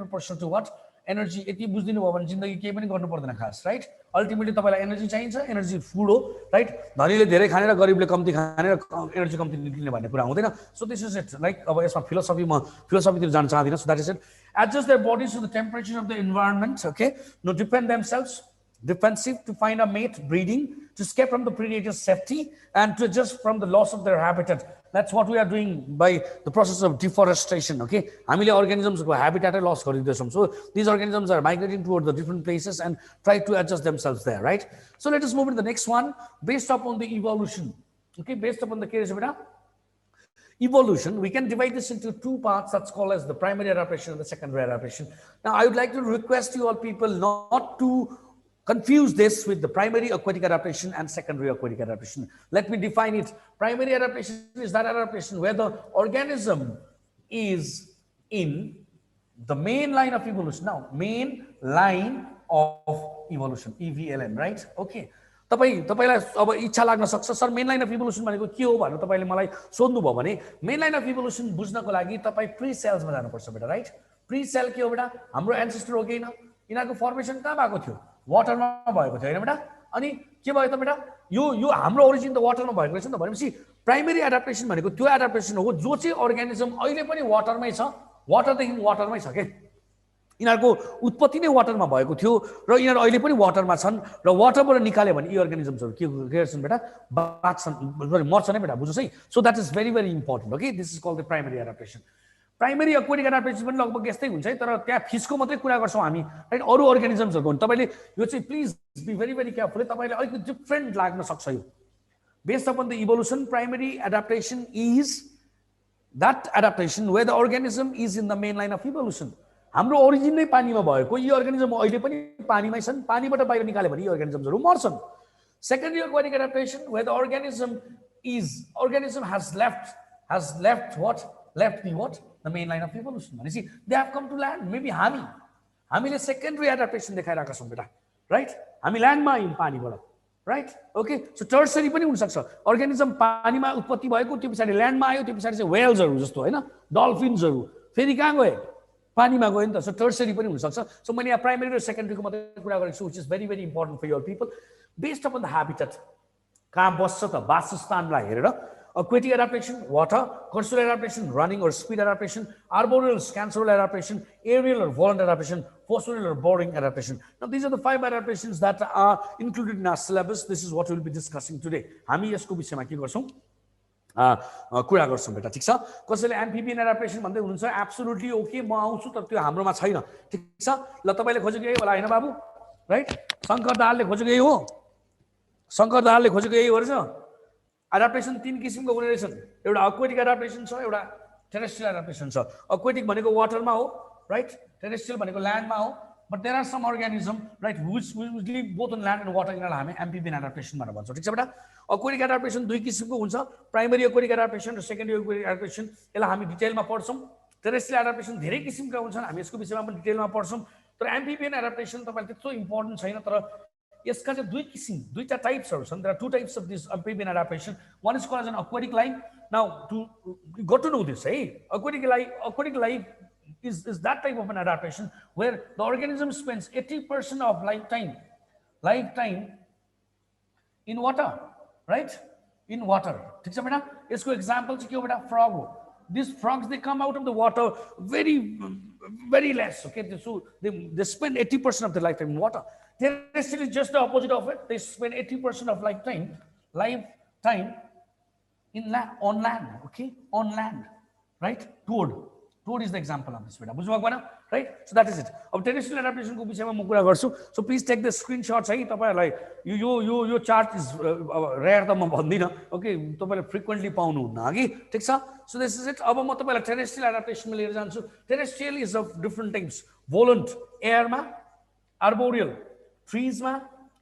proportional to what? Energy. यति बुझ्दिनु भयो भने जिन्दगी केही पनि गर्नु पर्दैन खास, राइट? अल्टिमेटली तपाईलाई एनर्जी चाहिन्छ, एनर्जी फुड हो, राइट? धनीले धेरै खाने र गरिबले कम्ती खाने र एनर्जी कम्ती निक्लिने भन्ने कुरा हुँदैन. So this is it. Like अब यसमा फिलोसफीतिर जान चाहदिन. So that is it. Adjust their bodies to the temperature of the environment, okay? No, defend themselves, defensive, to find a mate, breeding, to escape from the predator's safety, and to adjust from the loss of their habitat. That's what we are doing by the process of deforestation, okay? हामीले organisms को habitat loss गरिदिन्छौँ. So these organisms are migrating toward the different places and try to adjust themselves there, right? So let us move to the next one, based upon the evolution, okay? Based upon the evolution, we can divide this into two parts. That's called as the primary adaptation and the secondary adaptation. Now, I would like to request you all people not to confuse this with the primary aquatic adaptation and secondary aquatic adaptation. Let me define it. Primary adaptation is that adaptation where the organism is in the main line of evolution. Now, main line of evolution, EVLN, right? Okay. तपाईलाई अब इच्छा लाग्न सक्छ sir main line of evolution भनेको के हो भनेर तपाईले मलाई सोध्नु भयो भने मेन लाइन अफ इभोल्युसन बुझ्नको लागि तपाई प्री सेल्समा जानुपर्छ बेटा, राइट? प्री सेल के हो बेटा? हाम्रो एन्सेस्टर हो किन? यिनीहरुको फर्मेसन कहाँ भएको थियो? वाटरमा भएको थियो हैन बेटा? अनि के भयो त बेटा? यो हाम्रो ओरिजिन त वाटरमा भएको रहेछ नि त। भनेपछि प्राइमरी एडाप्टेसन भनेको त्यो एडाप्टेसन हो जो चाहिँ अर्गानिजम अहिले पनि वाटरमै छ, वाटरदेखि वाटरमै छ के। यिनीहरुको उत्पत्ति नै वाटरमा भएको थियो र यिनीहरु अहिले पनि वाटरमा छन् र वाटरबाट निकाल्यो भने यी अर्गानिजमहरु के गर्छन् बेटा? बाँच्छन्, मर्छन् है बेटा, बुझ्नुस् है। So that is very very important, okay? This is called the primary adaptation. Primary aquatic adaptation पनि लगभग यस्तै हुन्छ है, तर त्यहाँ फिसको मात्रै कुरा गर्छौं हामी, राइट? अरु अर्गानिजमहरुको तपाईले यो चाहिँ please be very very careful, तपाईले अलिकति डिफरेन्ट लाग्न सक्छ यो। Based upon the evolution, primary adaptation is that adaptation where the organism is in the main line of evolution. हाम्रो ओरिजिन नै पानीमा भएको, यी अर्गानिजम अहिले पनि पानीमै छन्, पानीबाट बाहिर निकाल्यो भने यी अर्गानिजमहरु मर्छन्। Secondary aquatic adaptation where the organism has left what? Left the what? The main line of evolution. भनेपछि they have come to land. Maybe हामीले सेकेन्डरी एडाप्टेसन देखाइराका छौं बेटा, राइट? हामी ल्यान्डमा आयौं पानीबाट, राइट? ओके, सो टर्सरी पनि हुन सक्छ। अर्गानिजम पानीमा उत्पत्ति भएको, त्यो पछाडी ल्यान्डमा आयो, त्यो पछाडी चाहिँ व्हेल्सहरु जस्तो हैन, डल्फिन्सहरु फेरि कहाँ गए? पानीमा गयो नि त। सो टर्सरी पनि हुन सक्छ। सो मैले यहाँ प्राइमरी र सेकेन्डरीको मात्रै कुरा गरेको छु, which is very very important for your people based upon the habitat. कहाँ बस्छ त? वासस्थानलाई हेरेर। Aquatic adaptation, water. Coastal adaptation, running or speed adaptation. Arboreal, scansorial adaptation. Aerial or volant adaptation. Fossorial or boring adaptation. Now these are the 5 adaptations that are included in our syllabus. This is what we will be discussing today. हामी यसको विषयमा के गर्छौं? कुरा गर्छौं बेटा, ठीक छ? कसैले एम्फिबियन एडाप्टेसन भन्दै हुनुहुन्छ, एब्सोल्युटली ओके, म आउँछु, तर त्यो हाम्रोमा छैन, ठीक छ? ल तपाईले खोजेको यही होला हैन बाबु, राइट? शंकर दाहालले खोजेको यही हो, शंकर दाहालले खोजेको यही हो रहेछ। एडाप्टेसन 3 किसिमको हुने रहेछन्। एउटा एक्वाटिक एडाप्टेसन छ, एउटा टेरेस्ट्रियल एडाप्टेसन छ। एक्वाटिक भनेको वाटरमा हो, राइट? टेरेस्ट्रियल भनेको ल्यान्डमा हो। But there are some organisms, right, which live both on land and water. यिनीहरुलाई हामी एम्फिबियन एडाप्टेसन भनेर भन्छौं, ठीक छ बेटा? एक्वाटिक एडाप्टेसन 2 किसिमको हुन्छ, प्राइमरी एक्वाटिक एडाप्टेसन र सेकेन्डरी एक्वाटिक एडाप्टेसन। यसलाई हामी डिटेलमा पढ्छौं। टेरेस्ट्रियल एडाप्टेसन धेरै किसिमका हुन्छन्, हामी यसको विषयमा पनि डिटेलमा पढ्छौं। तर एम्फिबियन एडाप्टेसन तपाईलाई त्यस्तो इम्पोर्टेन्ट छैन, तर यसका चाहिँ दुईटा टाइप्सहरु छन्। There are 2 types of this amphibian adaptation. One is called as an aquatic life. Now you got to know this, hey? Aquatic life is that type of an adaptation where the organism spends 80% of lifetime in water, right? In water. ठीक छ बेटा? यसको example चाहिँ के हो बेटा? Frog हो. These frogs, they come out of the water very very less, okay? So they spend 80% of their lifetime in water. Terrestrial is just the opposite of it. They spend 80% of lifetime on land, okay? On land, right? Toad is the example of this, beta. बुझ्नु भएको भएन, right? So that is it. अब terrestrial adaptation को विषयमा म कुरा गर्छु. So please take the screenshots है तपाईहरुलाई। यो चार्ट इज रेयर त म भन्दिन, ओके? तपाईले फ्रिक्वेन्टली पाउनुहुन्न हगि, ठीक छ? So this is it. अब म तपाईलाई टेरेस्ट्रियल एडाप्टेसनमा लिएर जान्छु। Terrestrial is of different types. Volant, एयरमा, आर्बोरियल, ट्रीजमा,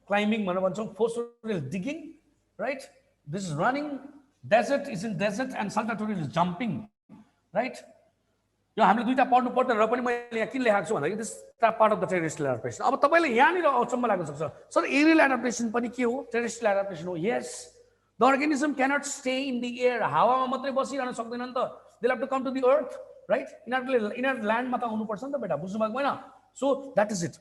क्लाइम्बिङ भनेर भन्छौं, fossorial, digging, right? This is running, desert is in desert and saltatorial is jumping, right? यो हामीले दुईटा पढ्नु पर्दैन र पनि मैले यहाँ किन लेखेको छु भन्दाखेरि this part of the terrestrial adaptation. अब तपाईले यहाँनिर अचम्म लाग्न सक्छ, सर एरियल एडाप्टेसन पनि के हो? टेरेस्ट्रियल एडाप्टेसन हो। Yes, the organism cannot stay in the air. हावामा मात्रै बसिरहन सक्दैन नि त। They have to come to the earth, right यिनीहरू ल्यान्डमा त आउनुपर्छ नि त बेटा, बुझ्नु भएको होइन? So that is it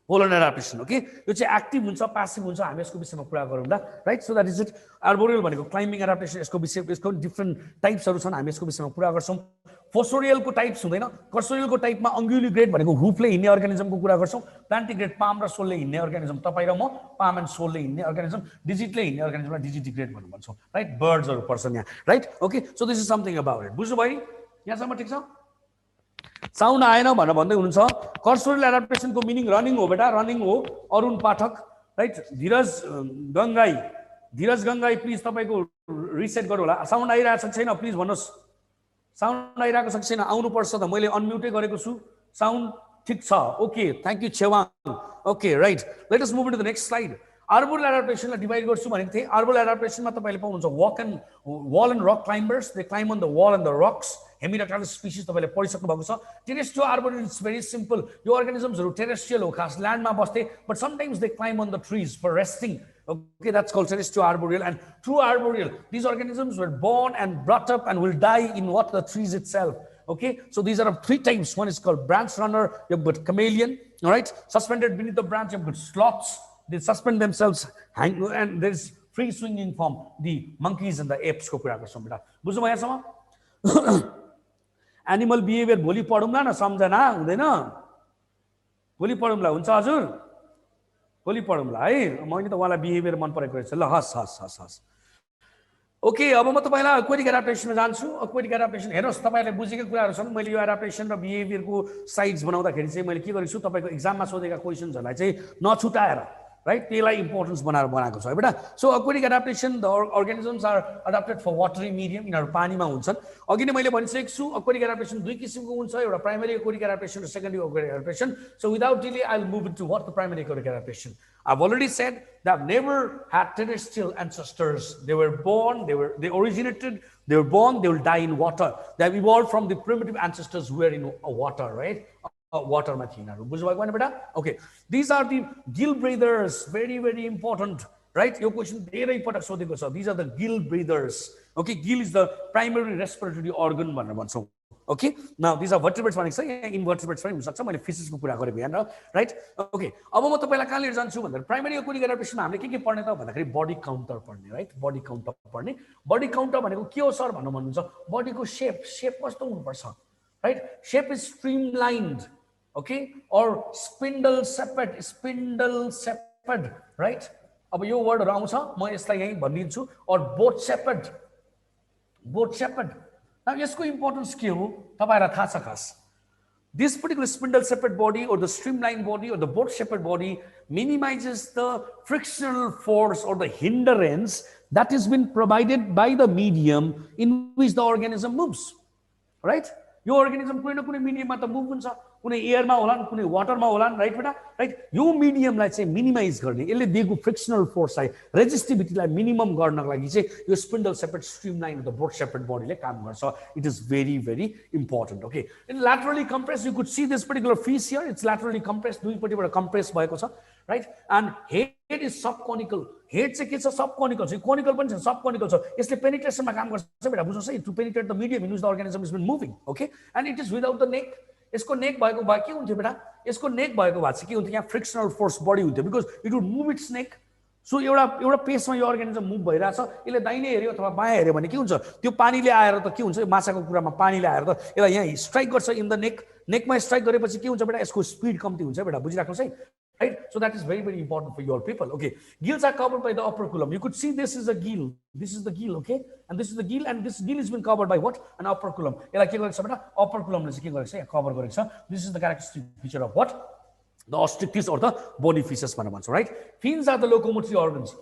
polar adaptation. Okay, यो चाहिँ एक्टिभ हुन्छ पासिभ हुन्छ, हामी यसको विषयमा कुरा गरौँ ल, right? So that is it. Arboreal भनेको क्लाइम्बिङ एडाप्टेसन, यसको विषय यसको डिफ्रेन्ट टाइप्सहरू छन्, हामी यसको विषयमा कुरा गर्छौँ। फोसोरियलको टाइप्स हुँदैन, कर्सोरियलको टाइपमा अङ्ग्युलिग्रेड भनेको हुफले हिँड्ने अर्गानिजमको कुरा गर्छौँ, प्लान्टिग्रेड पाम र सोलले हिँड्ने अर्गानिजम, तपाईँ र म पाम एन्ड सोलले हिँड्ने अर्गानिजम, डिजिटले हिँड्ने अर्गानिजमलाई डिजिटिग्रेड भन्नु भन्छौँ, राइट? बर्ड्सहरू पर्छन् यहाँ, right? Okay, so this is something about it, बुझ्नुभयो नि? यहाँसम्म ठिक छ? साउन्ड आएन भनेर भन्दै हुनुहुन्छ। कर्सोरियल एडाप्टेसनको मिनिङ रनिङ हो बेटा, रनिङ हो। Arun Pathak, right? Dheeraj गङ्गाई please तपाईँको रिसेट गरौँ होला। साउन्ड आइरहेको छ छैन प्लिज भन्नुहोस्, साउन्ड आइरहेको छ छैन? आउनुपर्छ त, मैले अनम्युटै गरेको छु। साउन्ड ठिक छ? Okay, thank you Chhewang. Okay, right, let us move into the next slide. Arboreal एडाप्टेसनलाई डिभाइड गर्छु भनेको थिएँ। आर्बोरियल एडाप्टेसनमा तपाईँले पाउनुहुन्छ wall and rock climbers, they climb on the wall and the rocks. Hemidactylus species तपाईँले पढिसक्नु भएको छ। Terrestrial arboreal is very simple, यो अर्गानिजम्सहरू टेरेस्ट्रियल हो, खास ल्यान्डमा बस्थे, but sometimes they climb on the trees for resting. Okay, that's called terrestrial arboreal. And true arboreal, these organisms were born and brought up and will die in what? The trees itself. Okay, so these are of three types. One is called branch runner, you've got chameleon, all right? Suspended beneath the branch, you've got sloths. They suspend themselves, hang, and there's free swinging from the monkeys and the apes. बुझ्नुभयो यहाँसम्म? Animal behaviour भोलि पढौँला न, सम्झना हुँदैन? भोलि पढौँला, हुन्छ हजुर? भोलि पढौँला है, मैले त उहाँलाई बिहेभियर मन परेको रहेछ। ल हस् हस् हस् हस्। ओके, अब म तपाईँलाई एक्वेटिक एडाप्टेसनमा जान्छु। एक्वेटिक एडाप्टेसन हेर्नुहोस्, तपाईँहरूले बुझेकै कुराहरू छन्। मैले यो एडाप्टेसन र बिहेभियरको साइड्स बनाउँदाखेरि चाहिँ मैले के गरेको छु, तपाईँको एक्जाममा सोधेका क्वेसन्सहरूलाई चाहिँ नछुटाएर, राइट, त्यसलाई इम्पोर्टेन्स बनाएको छ है बेटा। So aquatic adaptation, the organisms are adapted for watery medium, यिनीहरू पानीमा हुन्छन्। अघि नै मैले भनिसकेको छु, एक्वेटिक एडाप्टेसन दुई किसिमको हुन्छ, एउटा प्राइमरी एक्वेटिक एडाप्टेसन र secondary aquatic adaptation. So without delay I will move into what the primary aquatic adaptation. I've already said that never had terrestrial ancestors. They were born, they originated, they were born, they will die in water. They have evolved from the primitive ancestors who were in water, right? Water mathina. Okay, these are the gill breathers, very, very important, right? Your question, these are the gill breathers. Okay, gill is the primary respiratory organ. Okay, now these are vertebrates भनेको छ, यहाँ इन्भर्टिब्रेट्स पनि हुन सक्छ, मैले फिसिसको कुरा गरेँ बिहान, राइट? ओके, अब म तपाईलाई कहाँ लिएर जान्छु भन्दा प्राइमरी एक्वेटिक एडाप्टेसनमा हामीले के पढ्ने त भन्दाखेरि बडी काउन्टर पढ्ने, राइट? बडी काउन्टर पढ्ने। बडी काउन्टर भनेको के हो सर भन्नुहुन्छ, बडीको शेप कस्तो हुनुपर्छ, राइट? शेप इज स्ट्रिमलाइन्ड, ओके, और स्पिन्डल सेपेड, राइट? अब यो वर्डहरु आउँछ, म यसलाई यही भनिदिन्छु, और बोट सेपेड। Now, यसको importance के हो तपाईहरुलाई थाहा छ खास? This particular spindle-shaped body or the streamlined body or the boat-shaped body minimizes the frictional force or the hindrance that has been provided by the medium in which the organism moves, right? यो organism कुनै न कुनै mediumमा त move हुन्छ, कुनै एयरमा होला नि, कुनै वाटरमा होला नि, राइट बेटा? राइट? यो मिडियमलाई चाहिँ मिनिमाइज गर्ने, यसले दिएको फ्रिक्सनल फोर्सलाई, रेजिस्टिभिटीलाई मिनिमम गर्नको लागि चाहिँ यो spindle shaped streamline the boat shaped बडीले काम गर्छ। It is very very important. Okay, in laterally compress, you could see this particular fish here, it's laterally compress, दुईपट्टिबाट कम्प्रेस भएको छ, राइट? And head is subconical. Head चाहिँ के छ? सबकोनिकल छ, कोनिकल पनि छ, सबकोनिकल छ। यसले पेनिट्रेसनमा काम गर्छ बेटा, बुझ्नुहोस् है, to penetrate the medium in which the organism is been moving. Okay, and it is without the neck. यसको नेक भएको भए के हुन्थ्यो बेटा? यसको नेक भएको भए चाहिँ के हुन्थ्यो? यहाँ फ्रिक्सनल फोर्स बढी हुन्थ्यो, because it would move it's neck. So एउटा पेसमा यो अर्गानिजम मुभ भइरहेछ, यसले दाहिने हेऱ्यो अथवा बायाँ हेऱ्यो भने के हुन्छ? त्यो पानीले आएर त के हुन्छ? माछाको कुरामा पानीले आएर त यसलाई यहाँ स्ट्राइक गर्छ इन द नेक। नेकमा स्ट्राइक गरेपछि के हुन्छ बेटा? यसको स्पिड कम्ती हुन्छ बेटा, बुझिराख्नुहोस् है, right? So that is very, very important for your people. Okay, gills are covered by the operculum. You could see this is a gill. This is the gill, okay? And this is the gill, and this gill has been covered by what? An operculum. Operculum is covered. This is the characteristic feature of what? The ostrictis or the bonifacius, right? Fins are the locomotory organs.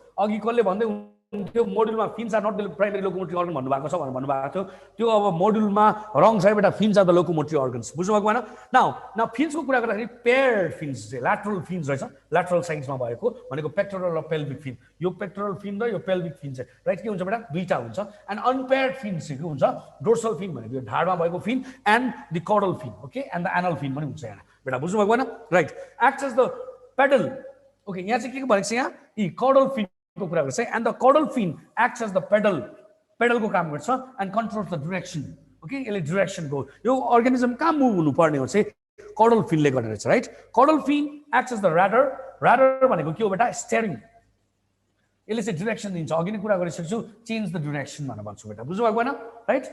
त्यो मोड्युलमा fins are not the primary locomotory organ भन्नुभएको छ भनेर भन्नुभएको थियो, त्यो अब मोड्युलमा रङ छ बेटा। Fins are the locomotory organs, बुझ्नु भएको भएन? नाउ फिन्सको कुरा गर्दाखेरि पेयर्ड फिन्स चाहिँ ल्याटरल फिन्स रहेछ, ल्याटरल साइड्समा भएको भनेको पेक्टोरल र पेल्भिक फिन। यो पेक्टोरल फिन र यो पेल्भिक फिन चाहिँ राइट के हुन्छ बेटा? दुईटा हुन्छ। एन्ड अनपेयर्ड फिन्स चाहिँ के हुन्छ? डोर्सल फिन भनेको यो ढाडमा भएको fin, and the caudal fin, okay, and the anal fin पनि हुन्छ यहाँ बेटा, बुझ्नु भएको भएन? Right, acts as the pedal. Okay, यहाँ चाहिँ के भनेको छ? यहाँ यी कॉडल फिन को कुरा गर्छ, and the caudal fin acts as the pedal को काम गर्छ and controls the direction, okay यसले डिरेक्सनको यो अर्गानिजम कहाँ मुभ हुनुपर्ने हो चाहिँ कडल फिनले गर्ने रहेछ राइट कडल फिन एक्ट्स एज द राडर राडर भनेको के हो बेटा स्टेयरिङ यसले चाहिँ डिरेक्सन दिन्छ अघि नै कुरा गरिसकेको छु चेन्ज द डिरेक्सन भनेर भन्छु बेटा बुझ्नु भएको भएन राइट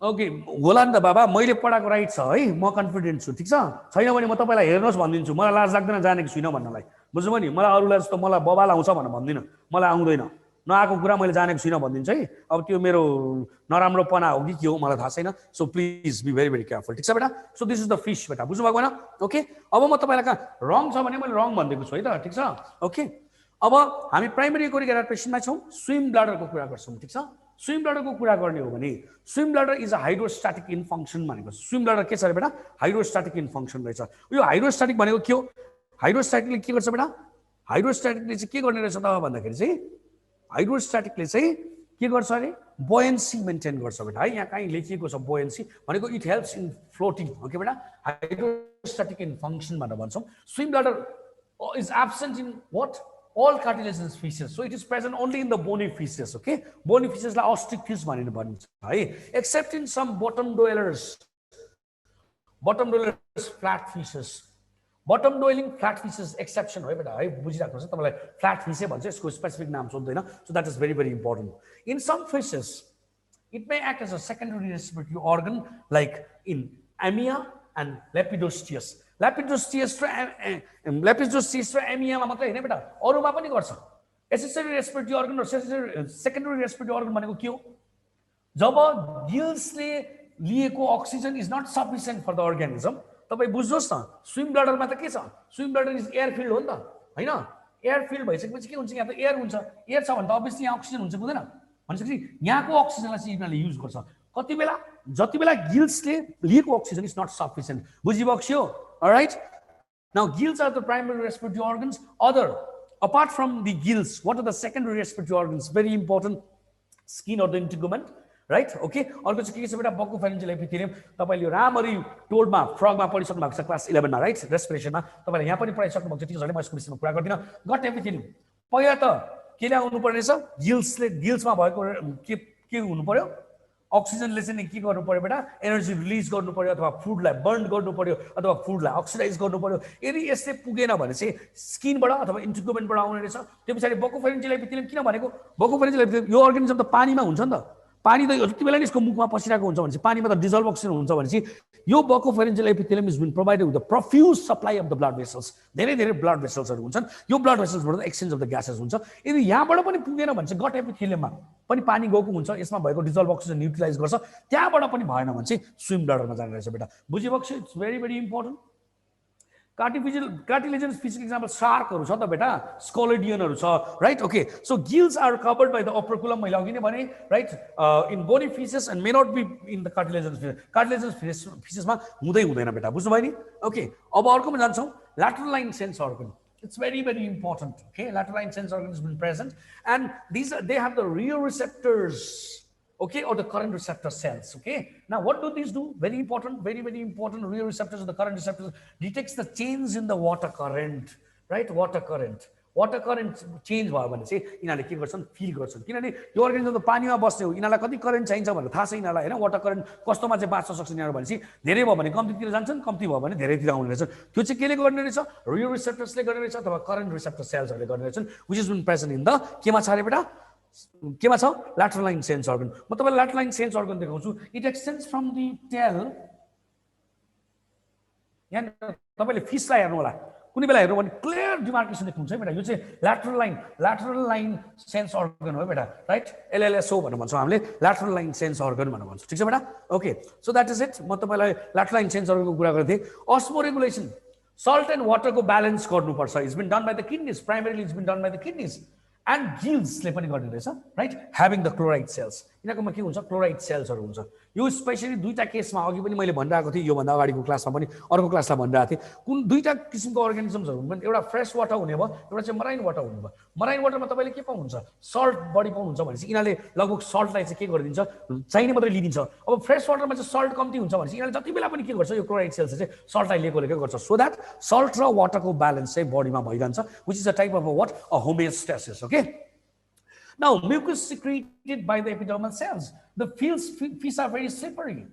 ओके होला नि त बाबा मैले पढाएको राइट छ है म कन्फिडेन्ट छु ठिक छ छैन भने म तपाईँलाई हेर्नुहोस् भनिदिन्छु मलाई लाज लाग्दैन जानेको छुइनँ भन्नलाई बुझ्नुभयो नि मलाई अरूलाई जस्तो मलाई बबाल आउँछ भनेर भन्दिनँ मलाई आउँदैन नआएको कुरा मैले जानेको छुइनँ भनिदिन्छु है अब त्यो मेरो नराम्रोपना हो कि के हो मलाई थाहा छैन so please be very very careful ठिक छ बेटा so this is the fish बेटा बुझ्नु भएको भएन ओके अब म तपाईँलाई कहाँ रङ छ भने मैले रङ भनिदिएको छु है त ठिक छ ओके अब हामी प्राइमेरी एकोरिक एडाप्टेसनमा छौँ स्विम ब्लाडरको कुरा गर्छौँ ठिक छ स्विम ब्लाडरको कुरा गर्ने हो भने swim bladder is a हाइड्रोस्ट्याटिक in function भनेको स्विम ब्लाडर के छ अरे बेटा हाइड्रोस्ट्याटिक इन फङ्सन रहेछ यो हाइड्रोस्ट्याटिक भनेको के हो हाइड्रोस्ट्याटिकले के गर्छ बेटा हाइड्रोस्ट्याटिकले चाहिँ के गर्ने रहेछ त भन्दाखेरि चाहिँ हाइड्रोस्ट्याटिकले चाहिँ के गर्छ अरे बोयन्सी मेन्टेन गर्छ बेटा है यहाँ कहीँ लेखिएको छ बोयन्सी भनेको it helps in floating okay बेटा हाइड्रोस्ट्याटिक इन फङ्सन भनेर भन्छौँ swim bladder is absent in what all cartilaginous fishes so it is present only in the bony fishes okay bony fishes like ostrich fish bhanine bhaniन्छ है except in some bottom dwellers flat fishes bottom dwelling flat fishes exception हो बेटा है बुझिराख्नुस् तपाईलाई flat fish भन्छ यसको specific नाम सोध्दैन so that is very very important in some fishes it may act as a secondary respiratory organ like in amia and lepidosteus लेपिडोस्टियस र एमियामा मात्रै हैन बेटा अरूमा पनि गर्छ एसेसरी रेस्पिरेटरी अर्गन र सेकेन्डरी रेस्पिरेटरी अर्गन भनेको के हो जब गिल्सले लिएको oxygen is not sufficient for the organism तपाईँ बुझ्नुहोस् न स्विम ब्लाडरमा त के छ swim bladder is air filled हो नि त होइन एयर फिल्ड भइसकेपछि के हुन्छ यहाँ त एयर हुन्छ एयर छ भने त अभियसली यहाँ अक्सिजन हुन्छ हुँदैन भनेपछि यहाँको अक्सिजनलाई चाहिँ यिनीहरूले युज गर्छ कति बेला जति बेला गिल्सले लिएको अक्सिजन इज नट सफिसिएन्ट बुझिबक्स्यो alright now gills are the primary respiratory organs apart from the gills what are the secondary respiratory organs very important skin or the integument right okay अर्को चाहिँ के छ बेटा बक्कोफेरेन्जियल एपिथेलियम तपाईले यो रामरी टोडमा फ्रगमा पढिसक्नु भएको छ क्लास 11 मा राइट रेस्पिरेसनमा तपाईले यहाँ पनि पढाइसक्नु भएको छ टिचरले म यसको विषयमा कुरा गर्दिन गट एपिथेलियम पहिला त के ल्याउनु पर्ने छ गिल्समा भएको के हुनु पर्यो अक्सिजनले चाहिँ के गर्नु पर्यो बेटा एनर्जी रिलिज गर्नु पर्यो अथवा फुडलाई बर्न गर्नु पर्यो अथवा फुडलाई अक्सिडाइज गर्नु पर्यो यदि यसले पुगेन भने चाहिँ स्किनबाट अथवा इन्टिगुमेन्टबाट आउने रहेछ त्यो पछाडि बक्कोफेरेन्जियल एपिथेलियम किन भनेको बक्कोफेरेन्जियल एपिथेलियम यो अर्गानिजम त पानीमा हुन्छ नि त पानी त जति बेला नि यसको मुखमा पसिरहेको हुन्छ भने चाहिँ पानीमा त डिजल्भ अक्सिजन हुन्छ भने चाहिँ यो buccopharyngeal epithelium is been provided with the profuse supply of the blood vessels धेरै धेरै ब्लड भेसल्सहरू हुन्छन् यो ब्लड भेसल्सबाट the exchange of the gases हुन्छ यदि यहाँबाट पनि पुगेन भने चाहिँ गट एपिथेलियममा पनि पानी गएको हुन्छ यसमा भएको डिजल्भ अक्सिजन युटिलाइज गर्छ त्यहाँबाट पनि भएन भने चाहिँ स्विम ब्लाडरमा जाने रहेछ बेटा बुझिबक्स्यो it's very very important cartilaginous fish example शार्कहरू छ त बेटा स्कोलेडियनहरू छ right okay so gills are covered by the operculum मैले अघि नै भने right in bony fishes and may not be in the cartilaginous फिसेसमा हुँदैन बेटा बुझ्नुभयो नि ओके अब अर्कोमा जान्छौँ lateral line sense organ it's very very important okay lateral line sense organ has been present and they have the rheoreceptors okay or the current receptor cells okay now what do these do very important rheoreceptors or the current receptors detects the change in the water current right water current change भयो भने चाहिँ यिनीहरूले के गर्छन् feel गर्छन् किनभने यो organism त पानीमा बस्ने हो यिनीहरूलाई कति करेन्ट चाहिन्छ भनेर थाहा छ यिनीहरूलाई होइन वाटर करेन्ट कस्तोमा चाहिँ बाँच्न सक्छ यिनीहरू भनेपछि धेरै भयो भने कम्तीतिर जान्छन् कम्ती भयो भने धेरैतिर आउने रहेछ त्यो चाहिँ केले गर्ने रहेछ रियो रिसेप्टर्सले गर्ने रहेछ अथवा करेन्ट रिसेप्टर सेल्सहरूले गर्ने रहेछन् which is been present in the केमा छ अरे बेटा केमा छ ल्याटरल लाइन सेन्स अर्गन म तपाईँलाई ल्याटरल लाइन सेन्स अर्गन देखाउँछु इट एक्सटेन्ड्स फ्रम दि टेल यहाँ तपाईँले फिसलाई हेर्नु होला कुनै बेला हेर्नु भने क्लियर डिमार्केसन देख्नुहुन्छ है बेटा यो चाहिँ ल्याटरल लाइन सेन्स अर्गन हो बेटा राइट एलएलएसओ भनेर भन्छौँ हामीले ल्याटरल लाइन सेन्स अर्गन भनेर भन्छौँ ठिक छ बेटा okay so that is it म तपाईँलाई ल्याटरल लाइन सेन्स अर्गनको कुरा गर्दै अस्मो रेगुलेसन सल्ट एन्ड वाटरको ब्यालेन्स गर्नुपर्छ is been done by the kidneys primarily is been done by the kidneys and गिल्सले पनि गर्ने रहेछ right having the chloride cells यिनीहरूकोमा के हुन्छ क्लोराइड सेल्सहरू हुन्छ यो स्पेसली दुईटा केसमा अघि पनि मैले भनिरहेको थिएँ योभन्दा अगाडिको क्लासमा पनि अर्को क्लासमा भनिरहेको थिएँ कुन दुईटा किसिमको अर्गानिजम्सहरू हुनुहुन्छ एउटा फ्रेस वाटर हुने भयो एउटा चाहिँ मराइन वाटर हुने भयो मराइन वाटरमा तपाईँले के पाउनुहुन्छ सल्ट बढी पाउनुहुन्छ भनेपछि यिनीहरूले लगभग सल्टलाई चाहिँ के गरिदिन्छ चाहिने मात्रै लिइदिन्छ अब फ्रेस वाटरमा चाहिँ सल्ट कम्ती हुन्छ भनेपछि यिनीहरूले जति बेला पनि के गर्छ यो क्लोराइड सेल्सले चाहिँ सल्टलाई लिएकोले के गर्छ सो द्याट सल्ट र वाटरको ब्यालेन्स चाहिँ बडीमा भइरहन्छ which is a type of what a homeostasis okay Now, mucus secreted by the epidermal cells. The fish are very slippery.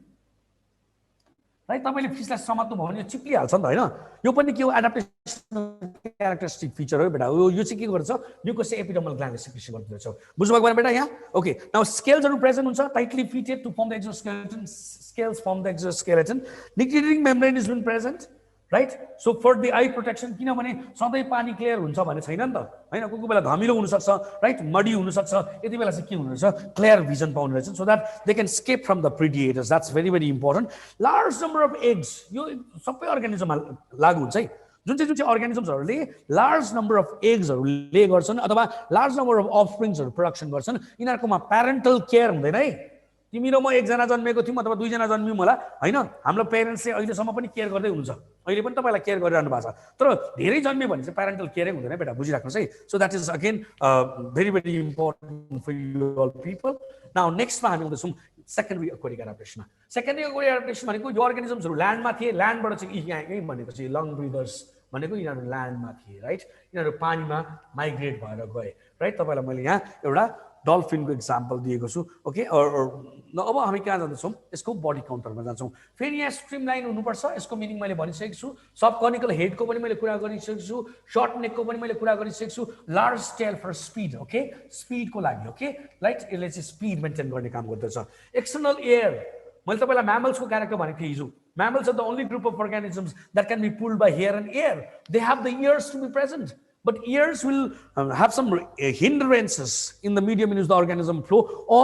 Right तपाईले फिसलाई समात्नु भयो भने चिप्लिहाल्छ नि त हैन यो पनि के हो एडाप्टेसन क्यारेक्टरिस्टिक फिचर हो बेटा यो चाहिँ के गर्छ म्युकस एपिडर्मल ग्ल्यान्डले सिक्रेसन गर्दछ बुझ्नुभएको भएन बेटा यहाँ ओके नाउ स्केल्सहरु प्रेजेन्ट हुन्छ tightly fitted to form the exoskeleton scales form the exoskeleton nictitating membrane is been present right so for the eye protection किनभने सधैँ पानी क्लियर हुन्छ भने छैन नि त हैन कोही बेला धमिलो हुन सक्छ राइट मडी हुन सक्छ यति बेला चाहिँ के हुन रहेछ क्लियर भिजन पाउनु रहेछ so that they can escape from the predators that's very very important large number of eggs यो सबै अर्गानिजममा लागू हुन्छ है जुन चाहिँ अर्गानिजम्सहरुले लार्ज नम्बर अफ एग्सहरु ले गर्छन् अथवा लार्ज नम्बर अफ अफस्प्रिङ्सहरु प्रोडक्सन गर्छन् यिनीहरुकोमा प्यारेन्टल केयर हुँदैन है तिमी र म एकजना जन्मेको थियौँ अथवा दुईजना जन्मियौँ होला हैन हाम्रो पेरेन्ट्सले अहिलेसम्म पनि केयर गर्दै हुनुहुन्छ अहिले पनि तपाईलाई केयर गरिरहनु भएको छ तर धेरै जन्मियो भने चाहिँ प्यारेन्टल केयरै हुँदैन बेटा बुझिराख्नुस् है so that is again very very important for you all people now नेक्स्टमा हामी आउँदैछौँ सेकेन्डरी एक्वाटिक एडाप्टेसनमा सेकेन्डरी एक्वाटिक एडाप्टेसन भनेको यो अर्गानिजम्सहरु ल्यान्डमा थिए ल्यान्डबाट चाहिँ यहीँ भनेको चाहिँ लङ ब्रिदर्स भनेको यिनीहरू ल्यान्डमा थिए राइट यिनीहरू पानीमा माइग्रेट भएर गए राइट तपाईलाई मैले यहाँ एउटा डल्फिनको एक्जाम्पल दिएको छु ओके अब हामी कहाँ जाँदैछौँ यसको बडी काउन्टरमा जान्छौँ फेरि यहाँ स्ट्रिम लाइन हुनुपर्छ यसको मिनिङ मैले भनिसकेको छु सब कर्निकल हेडको पनि मैले कुरा गरिसकेको छु सर्ट नेकको पनि मैले कुरा गरिसकेको छु large tail for speed okay स्पिडको लागि ओके राइट यसले चाहिँ स्पिड मेन्टेन गर्ने काम गर्दछ एक्सटर्नल एयर मैले तपाईँलाई म्यामल्सको क्यारेक्टर भनेको थिएँ हिजो mammals are the only group of organisms that can be pulled by hair and air they have the ears to be present but ears will have some hindrances in the medium in which the organism flow or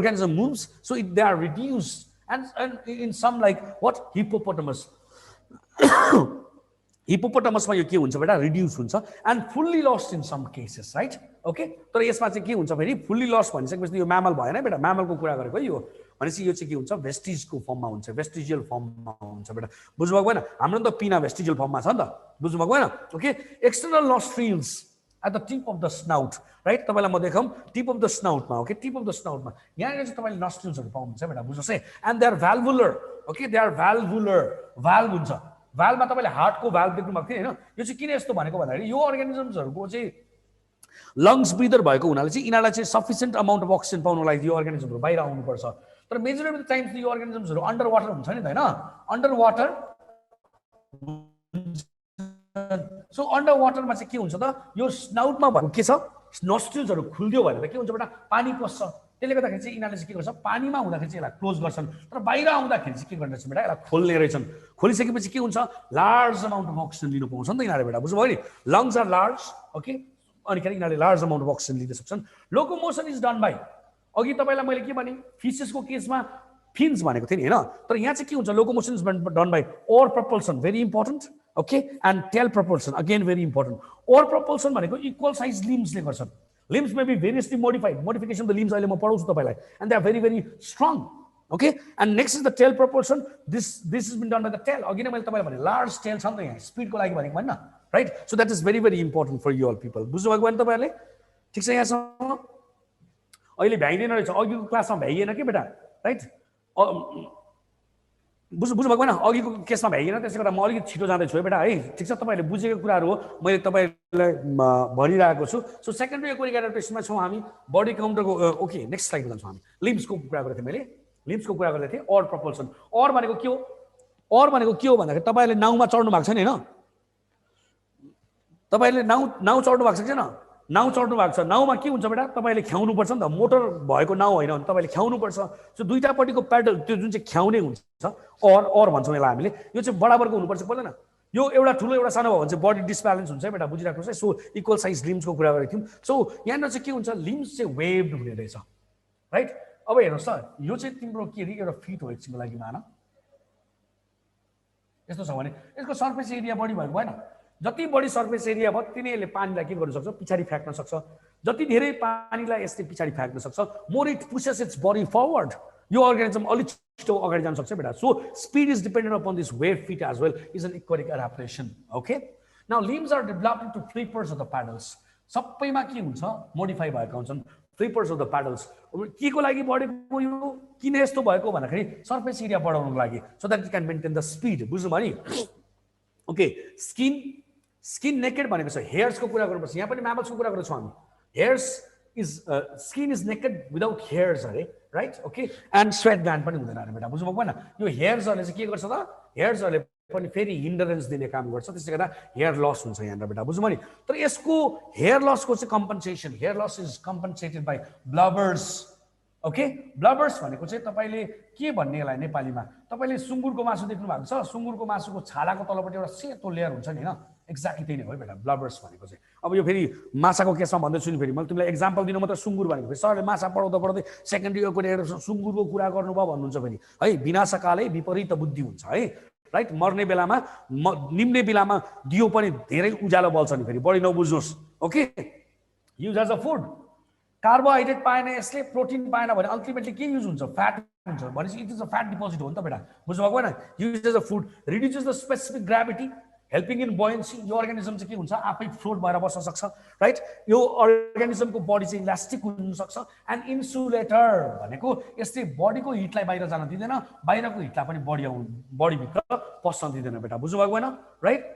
organism moves so they are reduced and in some like what hippopotamus hippopotamus मा यो के हुन्छ बेटा reduce हुन्छ and fully lost in some cases right okay तर यसमा चाहिँ के हुन्छ फेरि fully lost भनिसकेपछि यो म्यामल भएन बेटा म्यामलको कुरा गरेको यो भनेपछि यो चाहिँ के हुन्छ भेस्टिजको फर्ममा हुन्छ भेस्टिजियल फर्ममा हुन्छ बेटा बुझ्नुभएको भएन हाम्रो त पिना भेस्टिजियल फर्ममा छ नि त बुझ्नुभएको भएन okay external nostrils at the tip of the snout right तपाईलाई म देखाउँ टिप अफ द स्नाउटमा ओके टिप अफ द स्नाउटमा यहाँनिर चाहिँ तपाईँले नोस्ट्रिल्सहरु पाउनुहुन्छ बेटा बुझ्नुहोस् है and they are valvular okay they are valvular valve हुन्छ भ्याल्भमा तपाईँले हार्टको भ्याल्भ देख्नु भएको थियो हैन यो चाहिँ किन यस्तो भनेको भन्दाखेरि यो अर्गानिजम्सहरुको चाहिँ लङ्स ब्रिदर भएको हुनाले चाहिँ यिनीहरूलाई चाहिँ सफिसिएन्ट अमाउन्ट अफ अक्सिजन पाउनको लागि यो अर्गानिजमहरु बाहिर आउनुपर्छ तर मेजोरिटी अफ द टाइम्स यो अर्गानिजम्सहरु अन्डर वाटर हुन्छ नि त हैन अन्डर वाटर सो अन्डर वाटरमा चाहिँ के हुन्छ त यो स्नाउटमा भएको के छ नोस्ट्रिल्सहरु खुल्दियो भने त के हुन्छ बेटा पानी पस्छ त्यसले गर्दाखेरि चाहिँ यिनीहरूले चाहिँ के गर्छ पानीमा हुँदाखेरि चाहिँ यसलाई क्लोज गर्छन् तर बाहिर आउँदाखेरि चाहिँ के गर्ने रहेछ बेटा यसलाई खोल्ने रहेछन् खोलिसकेपछि के हुन्छ लार्ज अमाउन्ट अफ अक्सिजन लिनु पाउँछ नि त यिनीहरूले बेटा बुझ्नुभयो नि लङ्स आर लार्ज ओके अनि खेरि यिनीहरूले लार्ज अमाउन्ट अफ अक्सिजन लिन सक्छन् लोकोमोसन इज डन बाई अघि तपाईलाई मैले के भने फिसेसको केसमा फिन्स भनेको थिएँ नि हैन तर यहाँ चाहिँ के हुन्छ locomotion is done by oar propulsion very important okay and tail propulsion again very important oar propulsion भनेको इक्वल साइज लिम्सले गर्छन् limbs may be variously modified modification of the limbs अहिले म पढाउँछु तपाईलाई and they are very very strong okay and next is the tail propulsion this has been done by the tail अघि नै मैले तपाईलाई भने large tail छ नि त यहाँ स्पिडको लागि भनेको हैन right so that is very very important for you all people बुझ्नु भएको भएन तपाईहरुले ठीक छ यहाँसम्म अहिले भ्याइदैन रहेछ अघिको क्लासमा भ्याइएन के बेटा राइट बुझ्नु भएको भएन अघिको केसमा भ्याइएन त्यसले गर्दा म अलिकति छिटो जाँदैछु है बेटा है ठिक छ तपाईहरुले बुझेको कुराहरु हो मैले तपाईहरुलाई भनिरहेको छु सो सेकेन्डरी एक्वाटिक एडाप्टेसनमा छौं हामी बडी काउन्टरको ओके नेक्स्ट स्लाइडमा जान्छौं हामी लिम्सको कुरा गरेको थिएँ मैले लिम्सको कुरा गर्दै थिएँ और प्रपल्सन और भनेको के हो और भनेको के हो भन्दाखेरि तपाईहरुले नाउमा चढ्नु भएको छ नि हैन तपाईहरुले नाउ चढ्नु भएको छ कि छैन नाउ चढ्नु भएको छ नाउमा के हुन्छ बेटा तपाईले ख्याउनु पर्छ नि त मोटर भएको नाउ हैन भने तपाईले ख्याउनु पर्छ सो दुईटापट्टिको प्याडल त्यो जुन चाहिँ ख्याउने हुन्छ और भन्छौँ यसलाई हामीले यो चाहिँ बराबरको हुनुपर्छ पर्दैन यो एउटा ठुलो एउटा सानो भयो भने चाहिँ बडी डिसब्यालेन्स हुन्छ है बेटा बुझिराख्नुहोस् है सो इक्वल साइज लिम्सको कुरा गरेको थियौँ सो यहाँनिर चाहिँ के हुन्छ लिम्स चाहिँ वेभ्ड हुने रहेछ राइट अब हेर्नुहोस् त यो चाहिँ तिम्रो के अरे एउटा फिट हो एकछिनको लागि मान यस्तो छ भने यसको सर्फेस एरिया बढी भएको भएन जति बढी सर्फेस एरिया भयो तिनी यसले पानीलाई के गर्न सक्छ पछाडी फ्याक्न सक्छ जति धेरै पानीलाई यसले पछाडी फ्याक्न सक्छ more it pushes it's body forward यो अर्गानिजम अलि छिटो अगाडि जान सक्छ बेटा so speed is dependent upon this wave fit as well is an aquatic adaptation okay now limbs are developed to flippers of the paddles सबैमा के हुन्छ मोडिफाई भएका हुन्छन् फ्लिपर्स अफ द प्याडल्स के को लागि बढेको यो किन यस्तो भएको भन्दाखेरि सर्फेस एरिया बढाउनको लागि so that it can maintain the speed बुझ्नुभयो नि ओके स्किन नेकेड भनेको छ हेयर्सको कुरा गर्नुपर्छ यहाँ पनि म्यामल्सको कुरा गर्छौँ हामी hairs is skin is naked without hairs अरे right okay and sweat gland पनि हुँदैन अरे बेटा बुझ्नु भएको हैन यो हेयर्सहरुले चाहिँ के गर्छ त हेयर्सहरुले पनि फेरि हिन्डरेन्स दिने काम गर्छ त्यसले गर्दा हेयर लस हुन्छ यहाँबाट बेटा बुझ्नु नि तर यसको हेयर लसको चाहिँ compensation hair loss is compensated by blubbers okay blubbers भनेको चाहिँ तपाईले के भन्ने यसलाई नेपालीमा तपाईले सुँगुरको मासु देख्नु भएको छ सुँगुरको मासुको छालाको तलपट्टि एउटा सेतो लेयर हुन्छ नि हैन एक्ज्याक्टली त्यही नै हो बेटा ब्लबर्स भनेको चाहिँ अब यो फेरि माछाको केसमा भन्दैछु नि फेरि मैले तिमीलाई एक्जाम्पल दिनु मात्र सुँगुर भनेको फेरि सरले माछा पढाउँदा पढाउँदै सेकेन्डरी इयरको लिएर सुँगुरको कुरा गर्नुभयो भन्नुहुन्छ भने है विनाशकाले विपरीत बुद्धि हुन्छ है राइट मर्ने बेलामा निम्ने बेलामा दियो पनि धेरै उज्यालो बल्छ नि फेरि बढी नबुझ्नुहोस् okay use as a food carbohydrate पाएन यसले प्रोटिन पाएन भने अल्टिमेटली के युज हुन्छ फ्याट हुन्छ भनेपछि it is a fat deposit हो नि त बेटा बुझ्नु भएको हैन use as a food reduces the specific gravity helping in buoyancy यो अर्गानिजम चाहिँ के हुन्छ आफै फ्लोट भएर बस्न सक्छ राइट यो अर्गानिजमको बडी चाहिँ इलास्टिक हुन सक्छ एन्ड इन्सुलेटर भनेको यसले बडीको हिटलाई बाहिर जान दिँदैन बाहिरको हिटलाई पनि बडी भित्र पस्न दिँदैन बेटा बुझ्नु भएको हैन राइट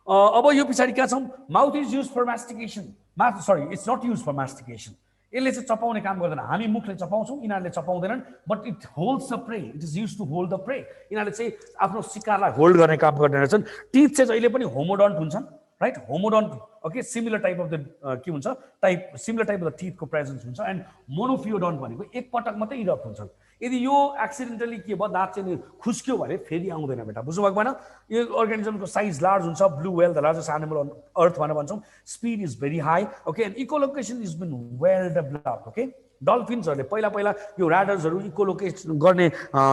अब यो पछाडी के छौं mouth is used for mastication sorry it's not used for mastication यसले चाहिँ चपाउने काम गर्दैन हामी मुखले चपाउँछौं यिनीहरूले चपाउँदैनन् but it holds the prey it is used to hold the prey यिनीहरूले चाहिँ आफ्नो शिकारलाई होल्ड गर्ने काम गर्ने रहेछन् टीथ चाहिँ जहिले पनि होमोडन्ट हुन्छन् right homodont okay similar type of the के हुन्छ सिमिलर टाइप अफ द टीथको प्रेजेन्स हुन्छ एन्ड मोनोफियोडन्ट भनेको एक पटक मात्रै इरप्ट हुन्छन् यदि यो एक्सिडेन्टली के भयो दाँत चाहिँ खुस्क्यो भने फेरि आउँदैन बेटा बुझ्नु भएको भएन यो अर्गानिजमको साइज लार्ज हुन्छ blue whale the largest animal on earth भनेर भन्छौँ speed is very high okay and echolocation is been well developed okay डल्फिन्सहरूले पहिला यो ऱ्याडर्सहरू इकोलोकेसन गर्ने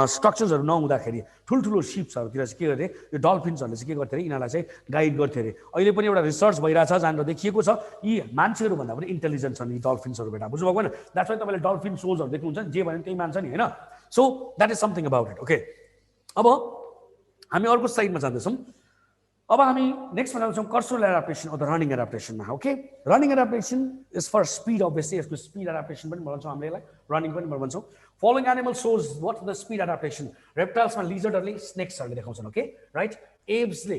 स्ट्रक्चर्सहरू नहुँदाखेरि ठुल्ठुलो सिप्सहरूतिर चाहिँ के गरे यो डल्फिन्सहरूले चाहिँ के गर्थे अरे यिनीहरूलाई चाहिँ गाइड गर्थे अरे अहिले पनि एउटा रिसर्च भइरहेछ जहाँनिर देखिएको छ यी मान्छेहरू भन्दा पनि इन्टेलिजेन्ट छन् यी डल्फिन्सहरू बेटा बुझ्नु भएको हैन द्याट्स वाइ तपाईँले डल्फिन सोजहरू देख्नुहुन्छ जे भने त्यही मान्छ नि हैन so that is something about it okay अब हामी अर्को साइडमा जाँदैछौँ अब हामी नेक्स्टमा जान्छौँ कर्सोरल एडाप्टेसन अथवा रनिङ एडाप्टेसनमा okay running adaptation is for speed obviously यसको स्पिड एडाप्टेसन पनि भन्छौँ हामीले यसलाई रनिङ पनि भन्छौँ following animal shows what the speed adaptation रेप्टाइल्समा लिजर्डहरूले स्नेक्सहरूले देखाउँछन् ओके राइट एब्सले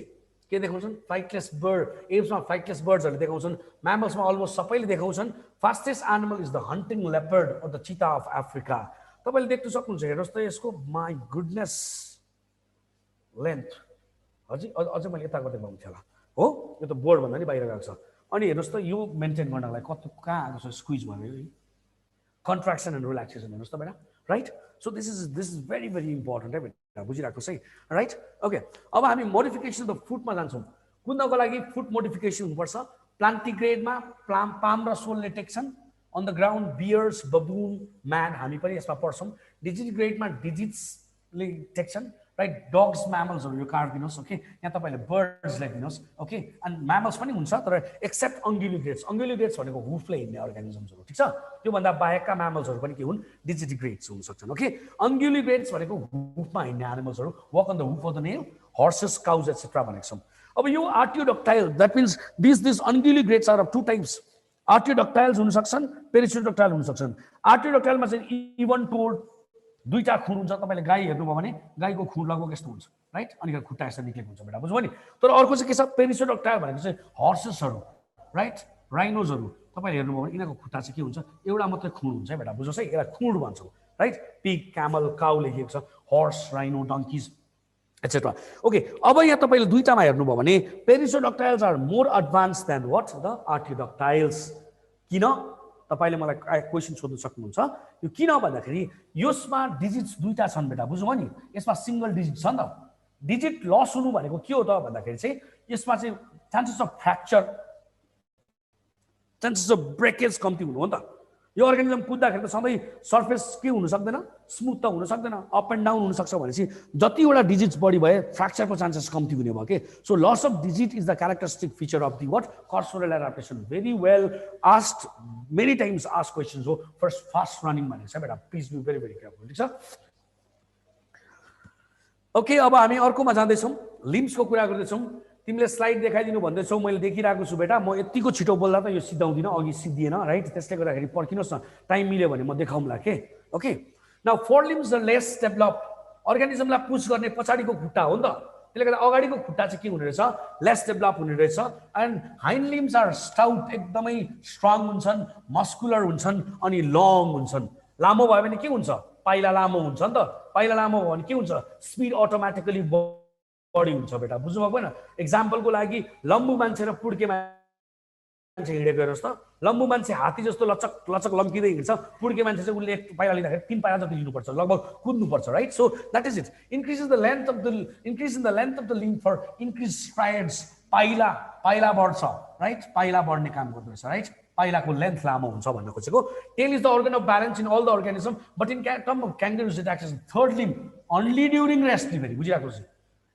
के देखाउँछन् फ्लाइटलेस बर्ड एब्समा फ्लाइटलेस बर्ड्सहरूले देखाउँछन् म्यामल्समा अलमोस्ट सबैले देखाउँछन् fastest animal is the hunting leopard of the चिता अफ अफ्रिका तपाईँले देख्न सक्नुहुन्छ हेर्नुहोस् त यसको माई गुडनेस लेन्थ अझै मैले यता गर्दै पाउँथेँ होला हो यो त बोर्ड भन्दा नि बाहिर गएको छ अनि हेर्नुहोस् त यो मेन्टेन गर्नलाई कस्तो कहाँ आएको छ स्क्विज भयो कन्ट्राक्सन एन्ड रिल्याक्सेसन हेर्नुहोस् त बेटा right so this is very very important है बेटा बुझिरहेको छ है राइट ओके अब हामी मोडिफिकेसन द फुडमा जान्छौँ कुद्नको लागि फुड मोडिफिकेसन हुनुपर्छ प्लान्टिग्रेडमा पाम र सोलले टेक्छन् on the ground bears baboon man हामी पनि यसमा पढ्छौँ डिजिटग्रेडमा डिजिट्सले टेक्छन् राइट डग्स म्यामल्सहरू यो कार्ड दिनुहोस् ओके यहाँ तपाईँले बर्ड्स लेखिदिनुहोस् ओके एन्ड म्यामल्स पनि हुन्छ तर एक्सेप्ट अङ्ग्युलिग्रेट्स भनेको हुफले हिँड्ने अर्गानिजम्सहरू ठिक छ त्योभन्दा बाहेकका म्यामल्सहरू पनि के हुन् डिजिटिग्रेट्स हुन सक्छन् ओके अङ्ग्युलिग्रेट्स भनेको हुफमा हिँड्ने एनिमल्सहरू walk on the hoof of the nail horses cows etcetera भनेको छौँ अब यो artiodactyl that means this unguligrades are of two types artiodactyls हुन सक्छन् पेरिसोडक्टाइल हुन सक्छन् आर्टियोडक्टाइलमा चाहिँ इभन टोल्ड दुईटा खुर हुन्छ तपाईँले गाई हेर्नुभयो भने गाईको खुर लगभग यस्तो हुन्छ राइट अनि खुट्टा यस्तो निक्लेको हुन्छ बेटा बुझ्नुभयो नि तर अर्को चाहिँ के छ पेरिसोडक्टाइल भनेको चाहिँ हर्सेसहरू राइट राइनोजहरू तपाईँले हेर्नुभयो भने यिनीहरूको खुट्टा चाहिँ के हुन्छ एउटा मात्रै खुर हुन्छ है बेटा बुझ्नुहोस् है यसलाई खुर भन्छौँ राइट पिग क्यामल काउ लेखिएको छ horse rhino donkeys etcetera okay अब यहाँ तपाईँले दुईटामा हेर्नुभयो भने perissodactyls are more advance than what the artiodactyls किन तपाईँले मलाई क्वेसन सोध्न सक्नुहुन्छ यो किन भन्दाखेरि यसमा डिजिट्स दुईटा छन् बेटा बुझ्नुभयो नि यसमा सिङ्गल डिजिट छ नि त डिजिट लस हुनु भनेको के हो त भन्दाखेरि चाहिँ यसमा चाहिँ chances of fracture chances of breakage कम्ती हुनु हो नि त यो अर्गानिजम कुद्दाखेरि त सधैँ सर्फेस के हुन सक्दैन स्मुथ त हुन सक्दैन अप एन्ड डाउन हुनसक्छ भनेपछि जतिवटा डिजिट्स बढी भए फ्र्याक्चरको चान्सेस कम्ती हुने भयो कि so loss of digit is the characteristic feature of the what cursorial adaptation very well asked many times ask questions हो फर्स्ट फास्ट रनिङ भनेको छ बेटा please be very very careful ठिक छ ओके अब हामी अर्कोमा जाँदैछौँ लिम्सको कुरा गर्दैछौँ तिमीले स्लाइड देखाइदिनु भन्दैछौ मैले देखिरहेको छु बेटा म यतिको छिटो बोल्दा त यो सिद्धाउँदिनँ अघि सिद्धिएन राइट त्यसले गर्दाखेरि पर्खिनुहोस् न टाइम मिल्यो भने म देखाउँला के okay now fore limbs are less develop अर्गानिजमलाई पुश गर्ने पछाडिको खुट्टा हो नि त त्यसले गर्दा अगाडिको खुट्टा चाहिँ के हुने रहेछ लेस डेभलप हुने रहेछ एन्ड हाइन्ड लिम्स आर स्टाउट एकदमै स्ट्रङ हुन्छन् मस्कुलर हुन्छन् अनि लङ हुन्छन् लामो भयो भने के हुन्छ पाइला लामो हुन्छ नि त पाइला लामो भयो भने के हुन्छ स्पिड अटोमेटिकली बढी हुन्छ बेटा बुझ्नुभएको होइन एक्जाम्पलको लागि लम्बु मान्छे र पुड्के मान्छे हिँडेको हेर्नुहोस् त लम्बु मान्छे हात्ती जस्तो लचक लचक लम्किँदै हिँड्छ पुड्के मान्छे चाहिँ उसले 1 पाइला लिँदाखेरि 3 पाइला जति लिनुपर्छ लगभग कुद्नुपर्छ right so that is it increase in the length of the limb for increase strides पाइला बढ्छ राइट पाइला बढ्ने काम गर्दो रहेछ राइट पाइलाको लेन्थ लामो हुन्छ भन्न खोजेको tail is the organ of balance in all the organism but in term of kangaroos it acts as third limb only during rest बुझिरहेको छ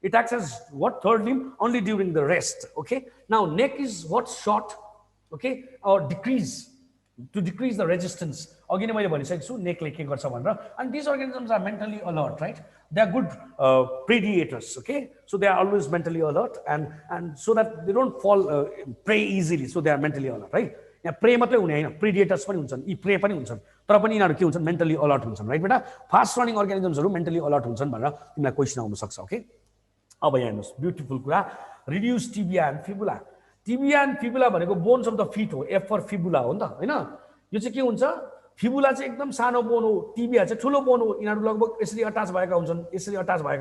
it acts as what third limb only during the rest okay now neck is what short okay or to decrease the resistance अघि नै मैले भनिसकेको छु necklace के गर्छ भनेर and these organisms are mentally alert right they are good predators okay so they are always mentally alert and so that they don't fall prey easily so they are mentally alert right यहाँ pray मात्रै हुने होइन प्रिडिएटर्स पनि हुन्छन् यी pray पनि हुन्छन् तर पनि यिनीहरू के हुन्छन् मेन्टली अलर्ट हुन्छन् राइट बेटा फास्ट रनिङ अर्गानिजम्सहरू मेन्टली अलर्ट हुन्छन् भनेर तिमीलाई क्वेसन आउन सक्छ ओके अब यहाँ हेर्नुहोस् ब्युटिफुल कुरा रिड्युस टिबिया एन्ड फिबुला भनेको बोन्स अफ द फिट हो एफ फर फिबुला हो नि त होइन यो चाहिँ के हुन्छ फिबुला चाहिँ एकदम सानो बोन हो टिबिया चाहिँ ठुलो बोन हो यिनीहरू लगभग यसरी अट्याच भएका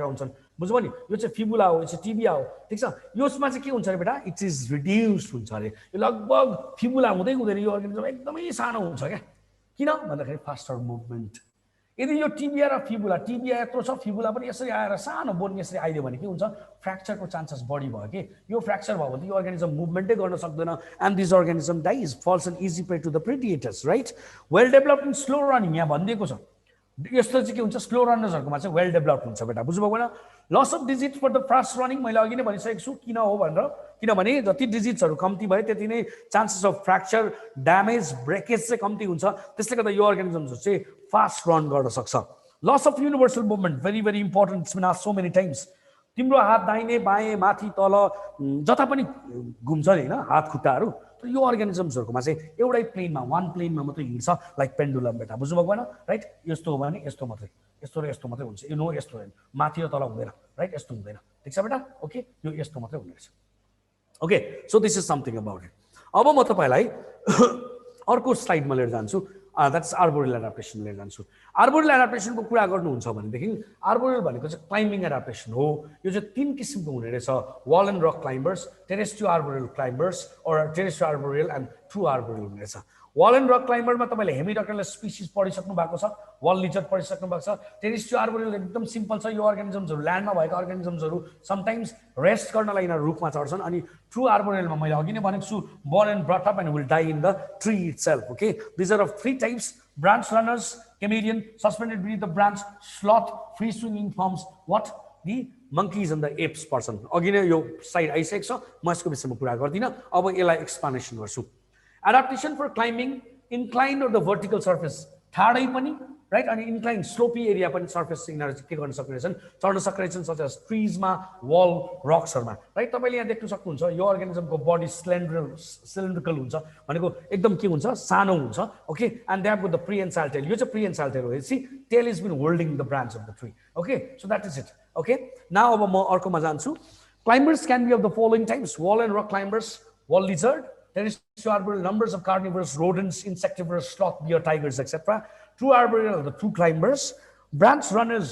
हुन्छन् बुझ्नुभयो नि यो चाहिँ फिबुला हो यो चाहिँ टिबिया हो ठिक छ यसमा चाहिँ के हुन्छ अरे बेटा इट इज रिड्युस्ड हुन्छ अरे यो लगभग फिबुला हुँदै हुँदैन यो अर्गानिजम एकदमै सानो हुन्छ क्या किन भन्दाखेरि फास्टर मुभमेन्ट यदि यो टिबिया र टिबिया यत्रो छ फिबुला पनि यसरी आएर सानो बोन यसरी आइदियो भने के हुन्छ फ्र्याक्चरको चान्सेस बढी भयो कि यो फ्र्याक्चर भयो भने यो अर्गानिजम मुभमेन्टै गर्न सक्दैन and this organism dies falls an easy prey to the predators right well developed in slow running यहाँ भनिदिएको छ यस्तो चाहिँ के हुन्छ स्लो रनर्सहरूकोमा चाहिँ वेल डेभलप्ड हुन्छ बेटा बुझ्नुभएको होइन loss of digit for the fast running मैले अघि नै भनिसकेको छु किन हो भनेर किनभने जति डिजिट्सहरू कम्ती भयो त्यति नै chances of fracture damage breakage चाहिँ कम्ती हुन्छ त्यसले गर्दा यो अर्गानिजम्सहरू चाहिँ फास्ट रन गर्न सक्छ loss of universal movement very very important it's been asked so many times तिम्रो हात दाहिने बाएँ माथि तल जता पनि घुम्छ नि होइन हात खुट्टाहरू तर यो अर्गानिजम्सहरूकोमा चाहिँ एउटै प्लेनमा वान प्लेनमा मात्रै हिँड्छ लाइक पेन्डुलम बेटा बुझ्नुभएको होइन राइट यस्तो हो भने यस्तो मात्रै यस्तो र यस्तो मात्रै हुन्छ यो नो यस्तो होइन माथि र तल हुँदैन राइट यस्तो हुँदैन ठिक छ बेटा ओके यो यस्तो मात्रै हुने रहेछ okay so this is something about it अब म तपाईँलाई अर्को स्लाइडमा लिएर जान्छु द्याट्स आर्बोरियल एडाप्टेसन लिएर जान्छु आर्बोरियल एडाप्टेसनको कुरा गर्नुहुन्छ भनेदेखि आर्बोरियल भनेको चाहिँ क्लाइम्बिङ एडाप्टेसन हो यो चाहिँ 3 किसिमको हुने रहेछ wall and rock climbers terrestrial arboreal climbers or terrestrial arboreal and true arboreal हुने रहेछ वल एन्ड रक क्लाइम्बरमा तपाईँले हेमिडक्टरल स्पिसिस पढिसक्नु भएको छ वल लिजर्ड पढिसक्नु भएको छ टेरेस्ट्रियल आर्बोरियल एकदम सिम्पल छ यो अर्गानिजम्सहरू ल्यान्डमा भएका अर्गानिजम्सहरू समटाइम्स रेस्ट गर्नलाई यिनीहरू रुखमा चढ्छन् अनि ट्रु आर्बोरियलमा मैले अघि नै भनेको छु born and brought up and will die in the tree itself okay these are of 3 types branch runners chameleon suspended beneath the branch sloth free swimming forms what the monkeys and the apes person अघि नै यो side आइसकेको छ म यसको विषयमा कुरा गर्दिनँ अब यसलाई एक्सप्लेनेसन गर्छु adaptation for climbing inclined or the vertical surface ठाडै पनि राइट अनि इन्क्लाइन स्लोपी एरिया पनि सर्फेस यिनीहरू के गर्न सक्ने रहेछन् चढ्न सक्ने रहेछन् सच एज ट्रिजमा वल रक्सहरूमा राइट तपाईँले यहाँ देख्न सक्नुहुन्छ यो अर्गानिजमको बडी सिलिन्ड्रिकल हुन्छ भनेको एकदम के हुन्छ सानो हुन्छ okay and they have the prehensile tail यो चाहिँ प्रिएन्साइल टेल हो see tail is been holding the branch of the tree okay so that is it okay now अब म अर्कोमा जान्छु climbers can be of the following types wall and rock climbers wall lizard terrestrial arboreal numbers of carnivores rodents insectivorous sloth bear tigers etc true arboreal the true climbers branch runners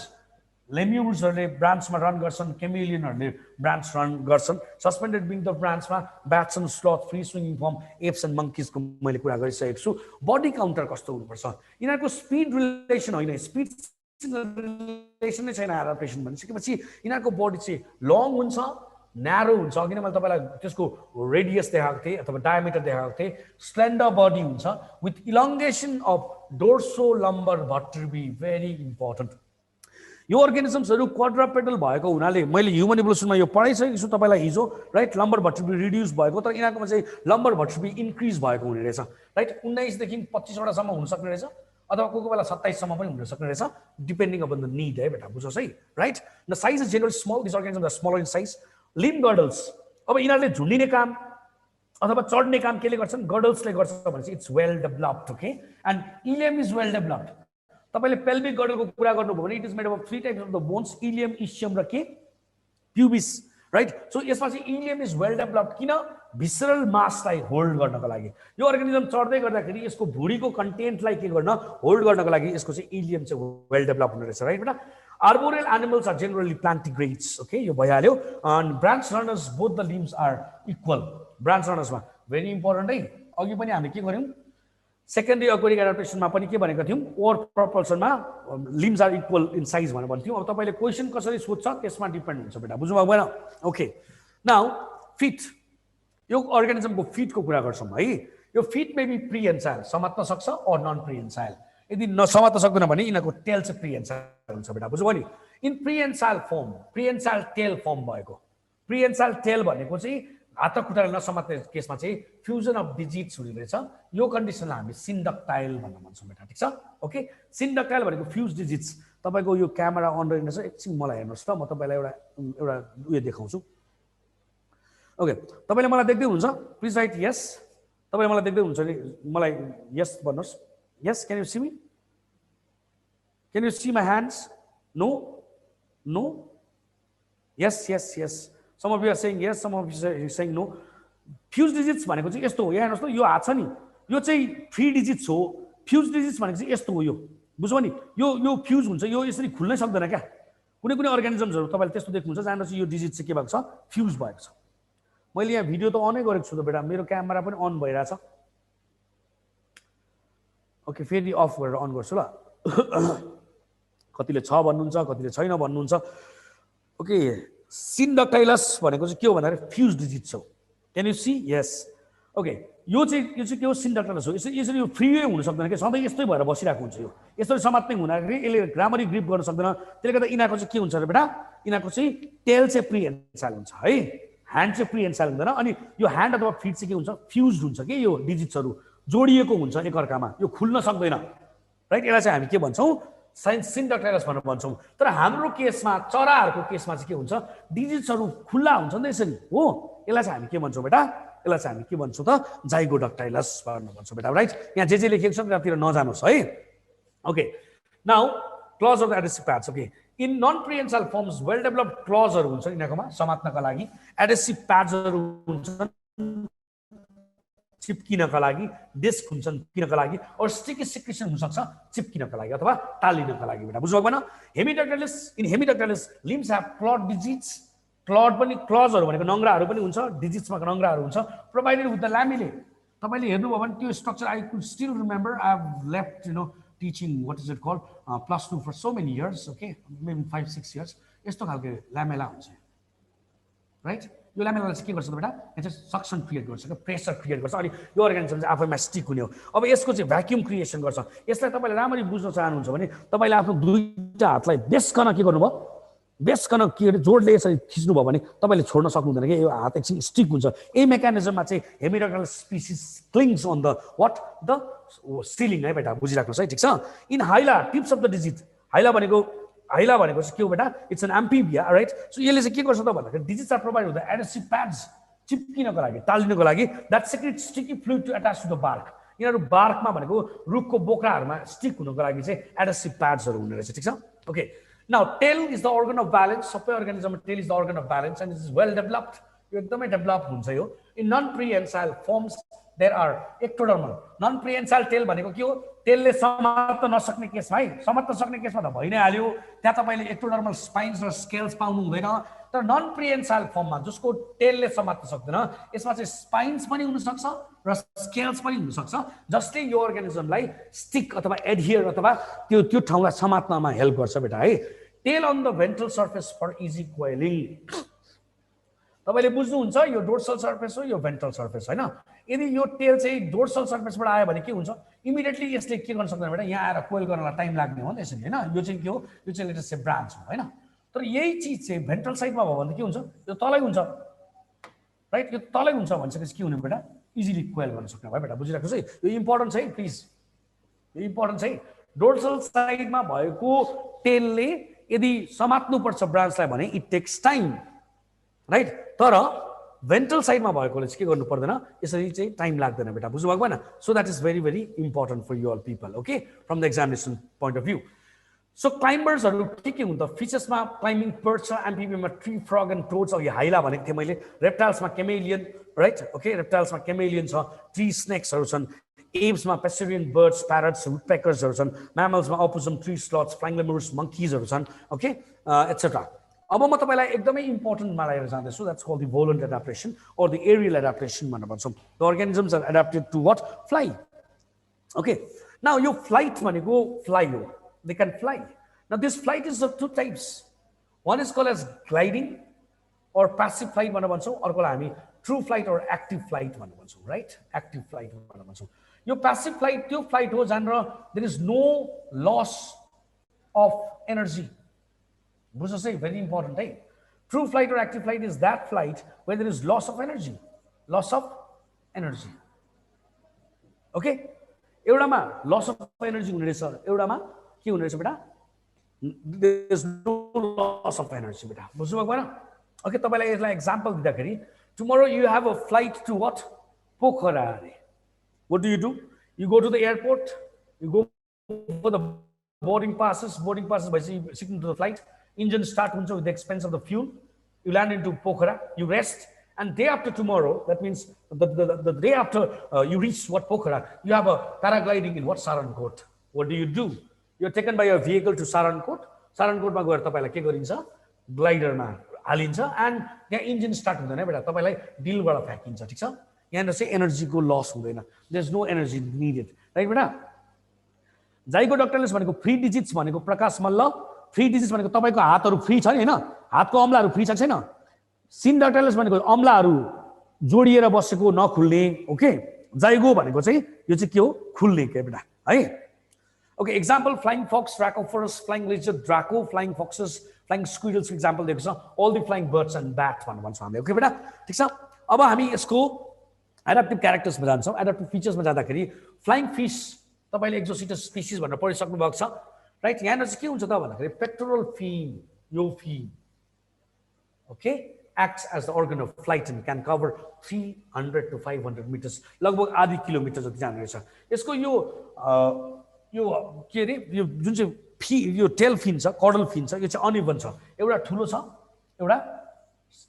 lemurs हरूले ब्रान्चमा run गर्छन् chameleonहरूले branch run गर्छन् suspended being the ब्रान्चमा bats and sloth free swinging form apes and monkeys को मैले कुरा गरिसकेको छु बडी काउन्टर कस्तो हुनुपर्छ यिनीहरूको स्पिड रिलेसन होइन स्पिड रिलेसन नै छैन एडाप्टेसन भनिसकेपछि यिनीहरूको बडी चाहिँ लङ हुन्छ न्यारो हुन्छ अघि नै मैले तपाईँलाई त्यसको रेडियस देखाएको थिएँ अथवा डायमिटर देखाएको थिएँ स्लेन्डर बडी हुन्छ with elongation of dorso lumbar vertebrae very important यो अर्गानिजम्सहरू क्वाड्रापेडल भएको हुनाले मैले ह्युमन इभोल्युसनमा यो पढाइसकेको छु तपाईँलाई हिजो राइट लम्बर भर्टेब्री रिड्युस भएको तर यिनीहरूकोमा चाहिँ लम्बर भर्टेब्री इन्क्रिज भएको हुने रहेछ राइट 19 देखि 25 वटासम्म हुन सक्ने रहेछ अथवा कोही बेला 27 सम्म पनि हुन सक्ने रहेछ डिपेन्डिङ अपन द निड है बेटा बुझोस् है right the size is generally small this organisms are smaller in size limb girdles अब यिनीहरूले झुन्डिने काम अथवा चढ्ने काम केले गर्छन् गर्डल्सले गर्छ भनेपछि it's well developed okay and ilium is well developed तपाईँले पेल्भिक गर्डलको कुरा गर्नुभयो भने it is made of 3 types of the bones ilium ischium र के प्युबिस, राइट? सो यसमा चाहिँ इलियम इज वेल डेभलप्ड। किन? भिसरल मासलाई होल्ड गर्नको लागि। यो अर्गानिजम चढ्दै गर्दाखेरि यसको भुँडीको कन्टेन्टलाई के गर्न, होल्ड गर्नको लागि यसको चाहिँ इलियम चाहिँ वेल डेभलप हुने रहेछ, राइट बेटा? Arboreal animals are generally plantigrades, okay? यो भइहाल्यो। And branch runners, both the limbs are equal. Branch runners मा very important है। अघि पनि हामीले के गर्यौं, सेकेन्डरी aquatic adaptation मा पनि के भनेको थियौं, ओभर propulsion मा limbs are equal in size भनेर भन्थ्यौं। अब तपाईले क्वेशन कसरी सोध्छ त्यसमा डिपेन्ड हुन्छ बेटा, बुझ्नुभयो भएन? ओके, नाउ फिट, यो अर्गानिजमको फिटको कुरा गर्छौं है। यो फिट मे बी प्रिएन्साइल, समात्न सक्छ, और नन प्रिएन्साइल। यदि नसमात्न सक्दैन भने यिनीहरूको टेल चाहिँ प्रिएन्साइल हुन्छ बेटा, बुझ्नुभयो नि? इन प्रिएन्साइल फर्म, प्रिएन्साइल टेल फर्म भएको, प्रिएन्साइल टेल भनेको चाहिँ हात खुट्टाले नसमात्ने केसमा चाहिँ फ्युजन अफ डिजिट्स हुने रहेछ। यो कन्डिसनलाई हामी सिन्डक्टाइल भनेर भन्छौँ बेटा, ठिक छ? ओके, सिन्डक्टाइल भनेको फ्युज डिजिट्स। तपाईको यो क्यामेरा अन रहेछ, एकछिन मलाई हेर्नुहोस् त, म तपाईलाई एउटा उयो देखाउँछु। ओके, तपाईले मलाई देख्दै हुन्छ? प्लिज राइट यस। तपाईले मलाई देख्दै हुन्छ नि? मलाई यस भन्नुहोस्। Yes, can you see me? Can you see my hands? No? No? Yes, yes, yes. Some of you are saying yes, some of you are saying no. Fuse digits भनेको चाहिँ यस्तो हो, यहाँ हेर्नुहोस् त, यो हात छ नि, यो चाहिँ 3 डिजिट्स हो। फ्युज डिजिट्स भनेको चाहिँ यस्तो हो, यो बुझ्नुभयो नि? यो फ्युज हुन्छ, यो यसरी खुल्नै सक्दैन क्या। कुनै कुनै अर्गानिजम्सहरू तपाईँले त्यस्तो देख्नुहुन्छ जहाँनिर चाहिँ यो डिजिट चाहिँ के भएको छ, फ्युज भएको छ। मैले यहाँ भिडियो त अनै गरेको छु त बेटा, मेरो क्यामेरा पनि अन भइरहेछ। ओके, फेरि अफ गरेर अन गर्छु ल। कतिले छ भन्नुहुन्छ, कतिले छैन भन्नुहुन्छ। ओके, सिन्डक्टाइलस भनेको चाहिँ के हो भन्दाखेरि फ्युज डिजिट्स हो। Can you see? Yes. Okay, यो चाहिँ के हो, सिन्डक्टाइलस हो। यसरी यो फ्री हुन सक्दैन कि, सधैँ यस्तै भएर बसिरहेको हुन्छ। यो यसरी समात्नै हुँदाखेरि यसले राम्ररी ग्रिप गर्न सक्दैन। त्यसले गर्दा यिनीहरूको चाहिँ के हुन्छ र बेटा, यिनीहरूको चाहिँ टेल चाहिँ प्रिएन्साइल हुन्छ है, ह्यान्ड चाहिँ प्रिएन्साइल हुँदैन। अनि यो ह्यान्ड अथवा फिट चाहिँ के हुन्छ, फ्युज हुन्छ कि यो डिजिट्सहरू जोडिएको हुन्छ एकअर्कामा, यो खुल्न सक्दैन, राइट? यसलाई चाहिँ हामी के भन्छौँ, सिन्डक्टाइलस भनेर भन्छौँ। तर हाम्रो केसमा, चराहरूको केसमा चाहिँ के हुन्छ, डिजिट्सहरू खुल्ला हुन्छ नि त यसरी, हो? यसलाई चाहिँ हामी के भन्छौँ बेटा, यसलाई चाहिँ हामी के भन्छौँ त, जाइगोडक्टाइलस भनेर भन्छौँ बेटा, राइट? यहाँ जे लेखेको छ त्यहाँतिर नजानुहोस् है। Okay, now claws of the adhesive pads. Okay, in non prehensile forms well developed क्लजहरू हुन्छ यिनीहरूकोमा समात्नका लागि, एडेसिभ प्याड्सहरू हुन्छन् चिप्किनका लागि, डिस्क हुन्छन् चिप्किनका लागि, और स्टिकी सिक्रेसन हुनसक्छ चिप्किनका लागि अथवा टालिनका लागि बेटा, बुझ्नुभयो भएन? हेमिडक्टाइलस, इन हेमिडक्टाइलस लिम्स ह्याभ क्लड डिजिट्स। क्लड पनि, क्लजहरू भनेको नङ्ग्राहरू पनि हुन्छ, डिजिट्समा नङ्ग्राहरू हुन्छ, प्रोभाइडेड विथ द ल्यामिले। तपाईँले हेर्नुभयो भने त्यो structure I could still remember, I have left teaching, what is it called, +2 for so many years, okay, maybe 5-6 years. यस्तो खालको ल्यामेला हुन्छ, राइट? यो ल्यामेलाले चाहिँ के गर्छ त बेटा, यहाँ चाहिँ सक्सन क्रिएट गर्छ क्या, प्रेसर क्रिएट गर्छ, अनि यो अर्गानिजम चाहिँ आफैमा स्टिक हुने हो। अब यसको चाहिँ भ्याक्युम क्रिएसन गर्छ। यसलाई तपाईँले राम्ररी बुझ्न चाहनुहुन्छ भने तपाईँले आफ्नो दुईटा हातलाई बेसकन के गर्नुभयो, बेसकन के अरे जोडले यसरी खिच्नुभयो भने तपाईँले छोड्न सक्नुहुँदैन कि, यो हात एकछिन स्टिक हुन्छ। यही मेकानिजममा चाहिँ hemidactylus species clings on the what, the ceiling है बेटा, बुझिराख्नुहोस् है, ठिक छ? In Hyla, tips of the digit, Hyla भनेको चाहिँ के हो बेटा, it's an amphibia, right? So यसले चाहिँ के गर्छ त भन्दाखेरि digits are provide with the adhesive pads, चिप्किनको लागि, टालिनको लागि, that secret sticky fluid to attach to the bark. यिनीहरू बार्कमा भनेको रुखको बोक्राहरूमा स्टिक हुनको लागि चाहिँ एडेसिभ प्याड्सहरू हुने रहेछ, ठिक छ? Okay, now tail is the organ of balance. सबै अर्गानिजममा tail is the organ of balance and it is well developed. यो एकदमै डेभलप हुन्छ यो। In non prehensile forms there are ectodermal. Non prehensile tail भनेको के हो, टेलले समात्न नसक्ने केसमा है, समात्न सक्ने केसमा त भइ नै हाल्यो, त्यहाँ तपाईँले एक्टोडर्मल स्पाइन्स र स्केल्स पाउनु हुँदैन। तर नन प्रिएन्साइल फर्ममा जसको टेलले समात्न सक्दैन, यसमा चाहिँ स्पाइन्स पनि हुनसक्छ र स्केल्स पनि हुनसक्छ, जसले यो अर्गानिजमलाई स्टिक अथवा एडहियर अथवा त्यो ठाउँलाई समात्नमा हेल्प गर्छ बेटा है। Tail on the ventral surface for easy coiling. तपाईँले बुझ्नुहुन्छ, यो डोर्सल सर्फेस हो, यो भेन्ट्रल सर्फेस होइन। यदि यो टेल चाहिँ डोर्सल सर्फेसबाट आयो भने के हुन्छ, इमिडिएटली यसले के गर्न सक्दैन बेटा, यहाँ आएर कोइल गर्नलाई टाइम लाग्ने हो नि यसरी होइन। यो चाहिँ के हो, यो चाहिँ लेटेस्ट चाहिँ ब्रान्च हो होइन। तर यही चिज चाहिँ भेन्ट्रल साइडमा भयो भने के हुन्छ, यो तलै हुन्छ, राइट? यो तलै हुन्छ भनिसकेपछि के हुने बेटा, इजिली कोइल गर्न सक्ने भयो बेटा, बुझिराख्नुहोस् है। यो इम्पोर्टेन्ट छ है, प्लिज, यो इम्पोर्टेन्ट छ है। डोर्सल साइडमा भएको टेलले यदि समात्नुपर्छ ब्रान्चलाई भने इट टेक्स टाइम, राइट? तर भेन्ट्रल साइडमा भएकोले चाहिँ के गर्नु पर्दैन, यसरी चाहिँ टाइम लाग्दैन बेटा, बुझ्नुभएको भएन? So that is very very important for you all people, okay, from the examination point of view. So क्लाइम्बर्सहरू के हुन् त फिसेसमा क्लाइम्बिङ पर्च छ एम्फिबियनमा ट्री फ्रग एन्ड टोड छ यो हाइला भनेको थिएँ मैले रेप्टाइल्समा केमेलियन राइट ओके रेप्टाइल्समा केमेलियन छ ट्री स्नेक्सहरू छन् एप्समा पेस्टेरियन बर्ड्स प्यारट्स वुडपेकर्सहरू छन् म्यामल्समा अपोसम ट्री स्लट्स फ्लाइङ लेमर्स मंकीजहरू छन् ओके एट्सेट्रा अब म तपाईँलाई एकदमै इम्पोर्टेन्टमा लिएर जाँदैछु that's called the volant adaptation or the aerial adaptation भनेर भन्छौँ the organisms are adapted to what fly okay now यो फ्लाइट भनेको फ्लाइ हो they can fly. Now this flight is of two types. One is called as gliding or passive flight भनेर भन्छौँ अर्कोलाई हामी true flight or active flight भनेर भन्छौँ right active flight भनेर भन्छौँ यो passive flight त्यो flight हो जहाँनिर there is no loss of energy बुझ्नुहोस् है very important है true flight or active flight is that flight where there is loss of energy okay एउटामा loss of energy हुने रहेछ एउटामा के हुने रहेछ बेटा there is no loss of energy बेटा बुझ्नु भएको भएन ओके तपाईलाई यसलाई एक्जाम्पल दिँदाखेरि tomorrow you have a flight to what Pokhara what do you go to the airport you go for the boarding passes by sticking to the flight engine start हुन्छ with the expense of the fuel you land into Pokhara you rest and day after tomorrow that means the day after you reach what Pokhara you have a paragliding in what Sarankot what do you're taken by a vehicle to Sarankotमा गएर तपाईलाई के गरिन्छ ग्लाइडरमा हालिन्छ and त्यहाँ engine start हुँदैन बेटा तपाईलाई डिलबाट फ्याकिन्छ ठीक छ यहाँ चाहिँ एनर्जीको लस हुँदैन there is no energy needed right बेटा जाइको डक्टरलेस भनेको फ्री डिजिट्स भनेको प्रकाश मल्ल फ्री डिजिट्स भनेको तपाईको हातहरु फ्री छ नि हैन हातको अम्लाहरु फ्री छ छैन सिन डक्टरलेस भनेको अम्लाहरु जोडिएर बसेको नखुल्ने ओके जाइगो भनेको चाहिँ यो चाहिँ के हो खुल्ने के बेटा है Okay, example, flying fox, Rhinoceros, flying lizard, Draco, flying foxes, flying squirrels, for example, देखो all the flying birds and bats भन्छ हामीले ओके बेटा ठीक छ अब हामी यसको एडाप्टिभ क्यारेक्टर्स मा जान्छौं एडाप्टिभ फिचर्स मा जाँदाखेरि फ्लाइङ फिश तपाईले एक्जोसिटस स्पिसिस भनेर पढिसक्नु भएको छ राइट यहाँ चाहिँ के हुन्छ त भन्दाखेरि पेक्टोरल फिन यो फिन okay acts as the organ of flight and can cover 300 to 500 meters लगभग आधी किलोमिटर जति जाने रहेछ यसको यो के रे यो जुन चाहिँ यो टेल फिन छ कर्डल फिन छ यो चाहिँ अनइभन छ एउटा ठुलो छ एउटा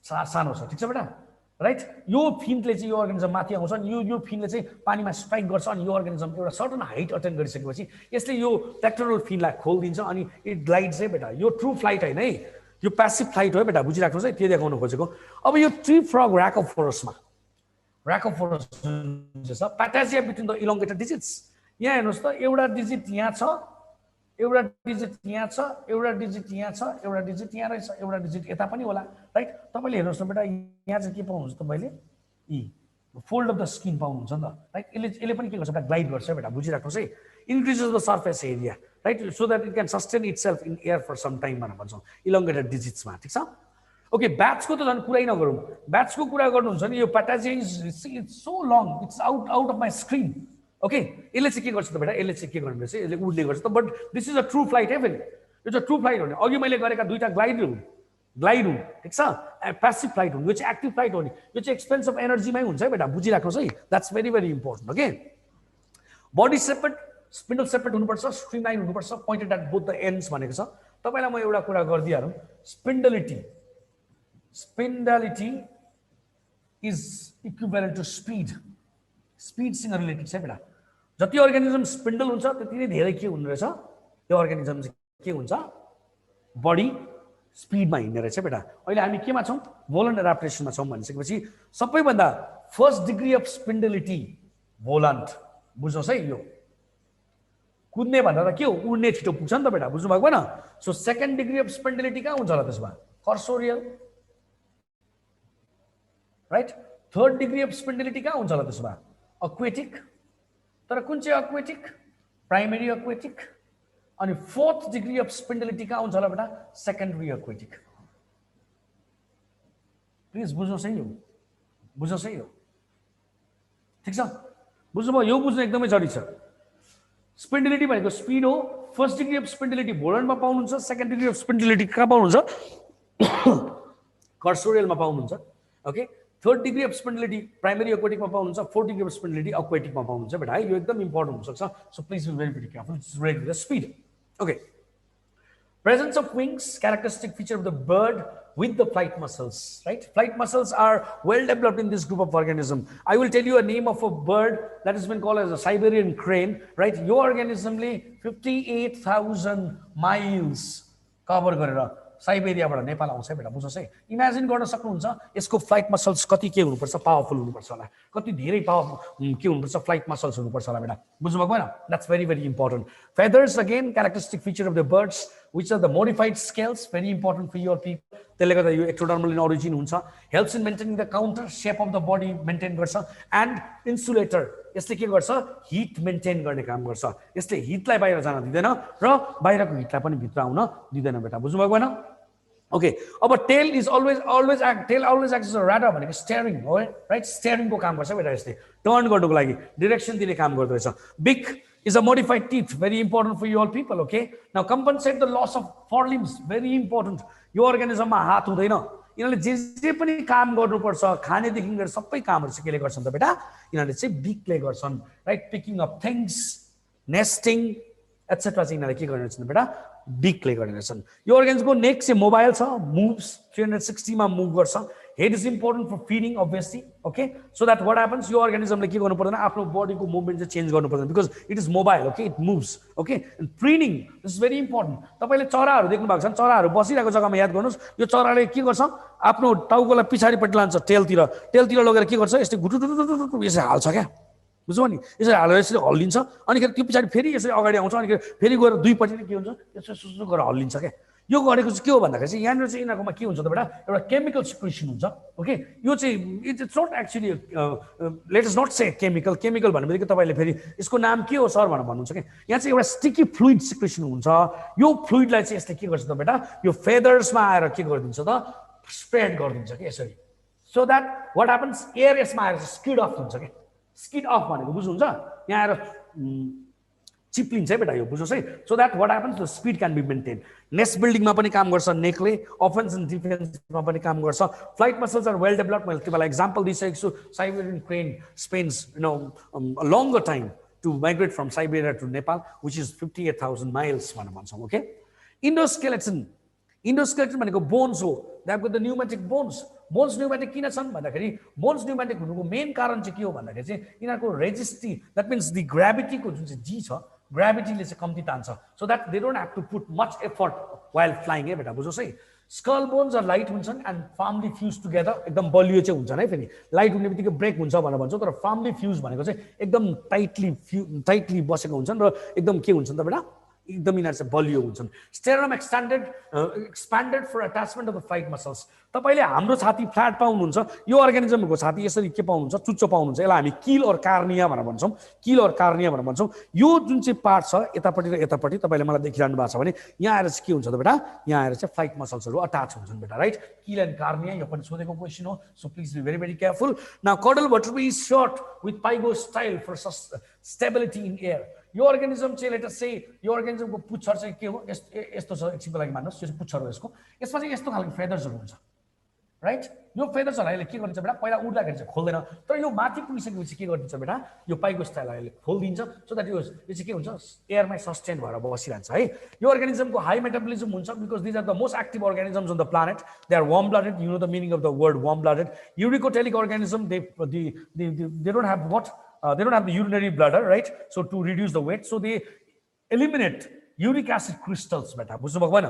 सानो छ ठीक छ बेटा राइट यो फिनले चाहिँ यो अर्गानिजम माथि आउँछ अनि यो फिनले चाहिँ पानीमा स्ट्राइक गर्छ अनि यो अर्गानिजम एउटा सर्टन हाइट अटेन गरिसकेपछि यसले यो पेक्टोरल फिनलाई खोल्दिन्छ अनि इट ग्लाइड्स है बेटा यो ट्रु फ्लाइट हैन है यो प्यासिभ फ्लाइट हो बेटा बुझिराख्नुहोस् है त्यो देखाउन खोजेको अब यो ट्री फ्रग र्याकोफोरसमा र्याकोफोरस छ प्याटाजिया बिट्विन द इलोंगेटेड डिजिट्स यहाँ हेर्नुहोस् त एउटा डिजिट यहाँ छ एउटा डिजिट यहाँ छ एउटा डिजिट यहाँ छ एउटा डिजिट यहाँ रहेछ एउटा डिजिट यता पनि होला राइट तपाईले हेर्नुहोस् न बेटा यहाँ चाहिँ के पाउनुहुन्छ तपाईले फोल्ड अफ द स्किन पाउनुहुन्छ नि त राइट यसले पनि के गर्छ बेटा ग्लाइड गर्छ बेटा बुझिराख्नुहोस् है increases the surface area right so that it can sustain itself in air for some time भनेर भन्छौँ इलोंगेटेड डिजिट्समा ठीक छ ओके ब्याट्सको त झन् कुरै नगरौँ ब्याट्सको कुरा गर्नुहुन्छ नि यो patagia is so long it's out of my screen okay यसले चाहिँ के गर्छ त बेटा यसले चाहिँ के गर्ने रहेछ यसले उड्ने गर्छ त but this is a true flight है फेरि यो चाहिँ ट्रु फ्लाइट हो नि अघि मैले गरेका दुईटा ग्लाइड हुन् ठिक छ प्यासिभ फ्लाइट हुन् यो चाहिँ एक्टिभ फ्लाइट हो नि यो चाहिँ एक्सपेन्स अफ एनर्जीमै हुन्छ है बेटा बुझिराख्नुहोस् है that's very very important okay body separate spindle separate हुनुपर्छ स्ट्रिमलाइन हुनुपर्छ pointed at both the ends भनेको छ तपाईलाई म एउटा कुरा गरिदिइहालौँ स्पिन्डलिटी इज इक्विभ्यालेन्ट टु स्पिडसँग रिलेटेड छ बेटा जति अर्गानिजम स्पिन्डल हुन्छ त्यति नै धेरै के हुने रहेछ त्यो अर्गानिजम चाहिँ के हुन्छ बडी स्पिडमा हिँड्ने रहेछ बेटा अहिले हामी केमा छौँ भोलन्ट एडाप्टेसनमा छौँ भनिसकेपछि सबैभन्दा फर्स्ट डिग्री अफ स्पिन्डलिटी भोलन्ट बुझ्नुहोस् है यो कुद्ने भन्दा के हो उड्ने छिटो पुग्छ नि त बेटा बुझ्नु भएको भएन so second degree of spindility कहाँ हुन्छ होला त्यसमा cursorial right third degree of spindility कहाँ हुन्छ होला त्यसमा अक्वेटिक तर कुन चाहिँ अक्वेटिक प्राइमेरी अक्वेटिक अनि फोर्थ डिग्री अफ स्पिन्डलिटी कहाँ हुन्छ होला बेटा सेकेन्डरी अक्वेटिक प्लिज बुझ्नुहोस् है यो ठिक छ बुझ्नुभयो यो बुझ्नु एकदमै जरुरी छ स्पिन्डलिटी भनेको स्पिड हो फर्स्ट डिग्री अफ स्पिन्डलिटी भोलन्टमा पाउनुहुन्छ सेकेन्ड डिग्री अफ स्पिन्डलिटी कहाँ पाउनुहुन्छ कर्सोरियलमा पाउनुहुन्छ okay third degree of spindility primary अक्वेटिकमा पाउनुहुन्छ फोर्थ डिग्री अफ स्पिन्डलिटी अक्वेटिकमा पाउनुहुन्छ बेटा है यो एकदम इम्पोर्टेन्ट हुनसक्छ so please be very very careful it's related to the speed okay Presence of wings, characteristic feature of the bird with the flight muscles, right? Flight muscles are well developed in this group of organism. I will tell you a name of a bird that has been called as a Siberian crane, right? Your organism 58,000 miles cover गरेर साइबेरियाबाट नेपाल आउँछ बेटा बुझ्नुहोस् है imagine गर्न सक्नुहुन्छ यसको flight muscles कति के हुनुपर्छ पावरफुल हुनुपर्छ होला कति धेरै के हुनुपर्छ फ्लाइट मसल्स हुनुपर्छ होला बेटा बुझ्नुभएको हैन that's very very important feathers again characteristic feature of the birds which are the modified scales very important for your people त्यसले गर्दा यो ectodermal in origin हुन्छ helps in maintaining the counter shape of the body maintain गर्छ and insulator यसले के गर्छ hit maintain गर्ने काम गर्छ यसले हिटलाई बाहिर जान दिदैन र बाहिरको हिटलाई पनि भित्र आउन दिदैन बेटा बुझ्नु भएको हैन ओके अब tail is always acts as a radar भनेको स्टीयरिङ हो राइट स्टीयरिङ को काम गर्छ बेटा यसले टर्न गर्नको लागि डाइरेक्सन दिने काम गर्दैछ big is a modified teeth very important for you all people okay now compensate the loss of forelimbs very important यो organism मा हात हुँदैन यिनीहरुले जे पनि काम गर्नुपर्छ खाने देखि लिएर सबै कामहरु चाहिँ केले गर्छन् त बेटा यिनीहरुले चाहिँ बिगले गर्छन् right picking of things nesting etcetera चाहिँ यिनीहरुले के गर्छन् बेटा बिगले गर्छन् यो organism को नेक चाहिँ मोबाइल छ मुभ्स 360 मा मुभ गर्छ head is important for feeding obviously okay so that what happens your organism ले के गर्नु पर्दैन आफ्नो बडी को मुभमेन्ट चाहिँ चेन्ज गर्नु पर्दैन because it is mobile okay it moves okay and preening this is very important तपाईले चराहरु देख्नु भएको छ चराहरु बसिरहेको जग्गामा याद गर्नुस् यो चराले के गर्छ आफ्नो टाउकोलाई पिछाडीपट्टि लान्छ टेलतिर लगेर के गर्छ यसले गुटुटुटुटुटु यसरी हाल्छ क्या बुझ्नु नि यसरी हालेर यसरी हल्लिन्छ अनि त्यो पछाडी फेरि यसरी अगाडि आउँछ अनि फेरि गएर दुईपट्टि के हुन्छ यसरी सुसु गरेर हल्लिन्छ क्या यो गरेको चाहिँ के हो भन्दाखेरि चाहिँ यहाँनिर चाहिँ यिनीहरुकोमा के हुन्छ त बेटा एउटा केमिकल सिक्रेसन हुन्छ ओके यो चाहिँ it's not actually let us not say chemical भनेपछि तपाईले फेरि यसको नाम के हो सर भनेर भन्नुहुन्छ के यहाँ चाहिँ एउटा स्टिकी फ्लुइड सिक्रेसन हुन्छ यो फ्लुइडलाई चाहिँ यसले के गर्छ त बेटा यो फेदर्समा आएर के गरिदिन्छ त स्प्रेड गरिदिन्छ के यसरी so that what happens air यसमा आएर स्किड अफ हुन्छ के स्किड अफ भनेको बुझ्नुहुन्छ यहाँ आएर चिप्लिन्छ है बेटा यो बुझ्नुहोस् है so that what happens the speed can be maintain nest बिल्डिङमा पनि काम गर्छ नेकले अफेन्स एन्ड डिफेन्समा पनि काम गर्छ flight muscles are well developed मैले तपाईँलाई एक्जाम्पल दिइसकेको छु Siberian crane spends a longer time to migrate from Siberia to Nepal which is 58,000 miles भनेर भन्छौँ ओके इन्डोस्केलेटन भनेको बोन्स हो they have got the pneumatic bones pneumatic किन छन् भन्दाखेरि बोन्स न्यूमेटिक हुनुको मेन कारण चाहिँ के हो भन्दाखेरि चाहिँ यिनीहरुको रेजिस्टी दैट मिन्स द ग्राभिटीको जुन चाहिँ जी छ ग्राभिटीले चाहिँ कम्ती तान्छ so that they don't have to put much effort while flying है बेटा बुझ्नुहोस् है स्कल बोन्स आर लाइट हुन्छन् एन्ड फार्मली फ्युज टुगेदर एकदम बलियो चाहिँ हुन्छन् है फेरि लाइट हुने बित्तिकै ब्रेक हुन्छ भनेर भन्छौँ तर फार्मली फ्युज भनेको चाहिँ एकदम टाइटली बसेको हुन्छन् र एकदम के हुन्छन् त बेटा एकदम यिनीहरु चाहिँ बलियो हुन्छन् sternum expanded for attachment of the flight muscles तपाईले हाम्रो छाती फ्ल्याट पाउनुहुन्छ यो अर्गानिजमको छाती यसरी के पाउनुहुन्छ चुच्चो पाउनुहुन्छ यसलाई हामी किल और कार्निया भनेर भन्छौँ यो जुन चाहिँ पार्ट छ यतापट्टि र यतापट्टि तपाईले मलाई देखिरहनु भएको छ भने यहाँ आएर चाहिँ के हुन्छ त बेटा यहाँ आएर चाहिँ फ्लाइट मसल्सहरु अट्याच हुन्छन् बेटा राइट किल एन्ड कार्निया यो पनि सोधेको क्वेशन हो so please be very very careful now caudal vertebrae is short with pygostyle for stability in air यो अर्गानिजम चाहिँ लेट अस से यो अर्गानिजमको पुच्छर चाहिँ के हो यस्तो छ एकछिनको लागि मान्नुस् यो चाहिँ पुच्छर हो यसको यसमा चाहिँ यस्तो खालको फेदर्सहरु हुन्छ राइट यो फेदर्सहरुले के गरिन्छ बेटा पहिला उड्दाखेरि चाहिँ खोल्दैन तर यो माथि पुगिसकेपछि के गरिन्छ बेटा यो पाइगोस्टाइलले खोल्दिन्छ सो दैट यो चाहिँ के हुन्छ एयरमै सस्टेन भएर बसिरहन्छ है यो अर्गानिजमको हाई मेटाबोलिजम हुन्छ because these are the most active organisms on the planet they are warm blooded you know the meaning of the word warm blooded uricotelic organism they don't have what they don't have the urinary bladder, right? So to reduce the weight, so they eliminate uric acid crystals. Beta, बुझ्नु भएको भएन?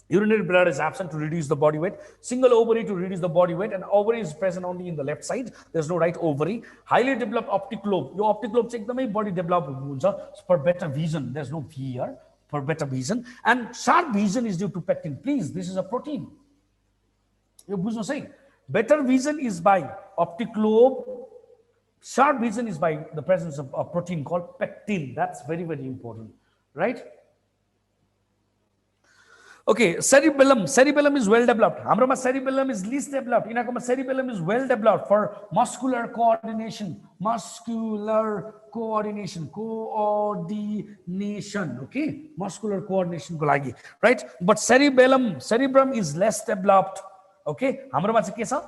Urinary bladder is absent to reduce the body weight. Single ovary to reduce the body weight, and ovary is present only in the left side. There's no right ovary. Highly developed optic lobe. Your optic lobe चाहिँ एकदमै body developed हुन्छ for better vision. There's no V here for better vision, and sharp vision is due to pectin. Please, this is a protein. यो बुझ्नुहोस् है. Better vision is by optic lobe. Sharp vision is by the presence of a protein called pectin. That's very, very important, right? Okay, cerebellum. Cerebellum is well developed. Hamroma cerebellum is least developed. Inakoma cerebellum is well developed for muscular coordination. Okay, muscular coordination ko lagi, right? But cerebrum is less developed. Okay, hamroma चाहिँ के छ?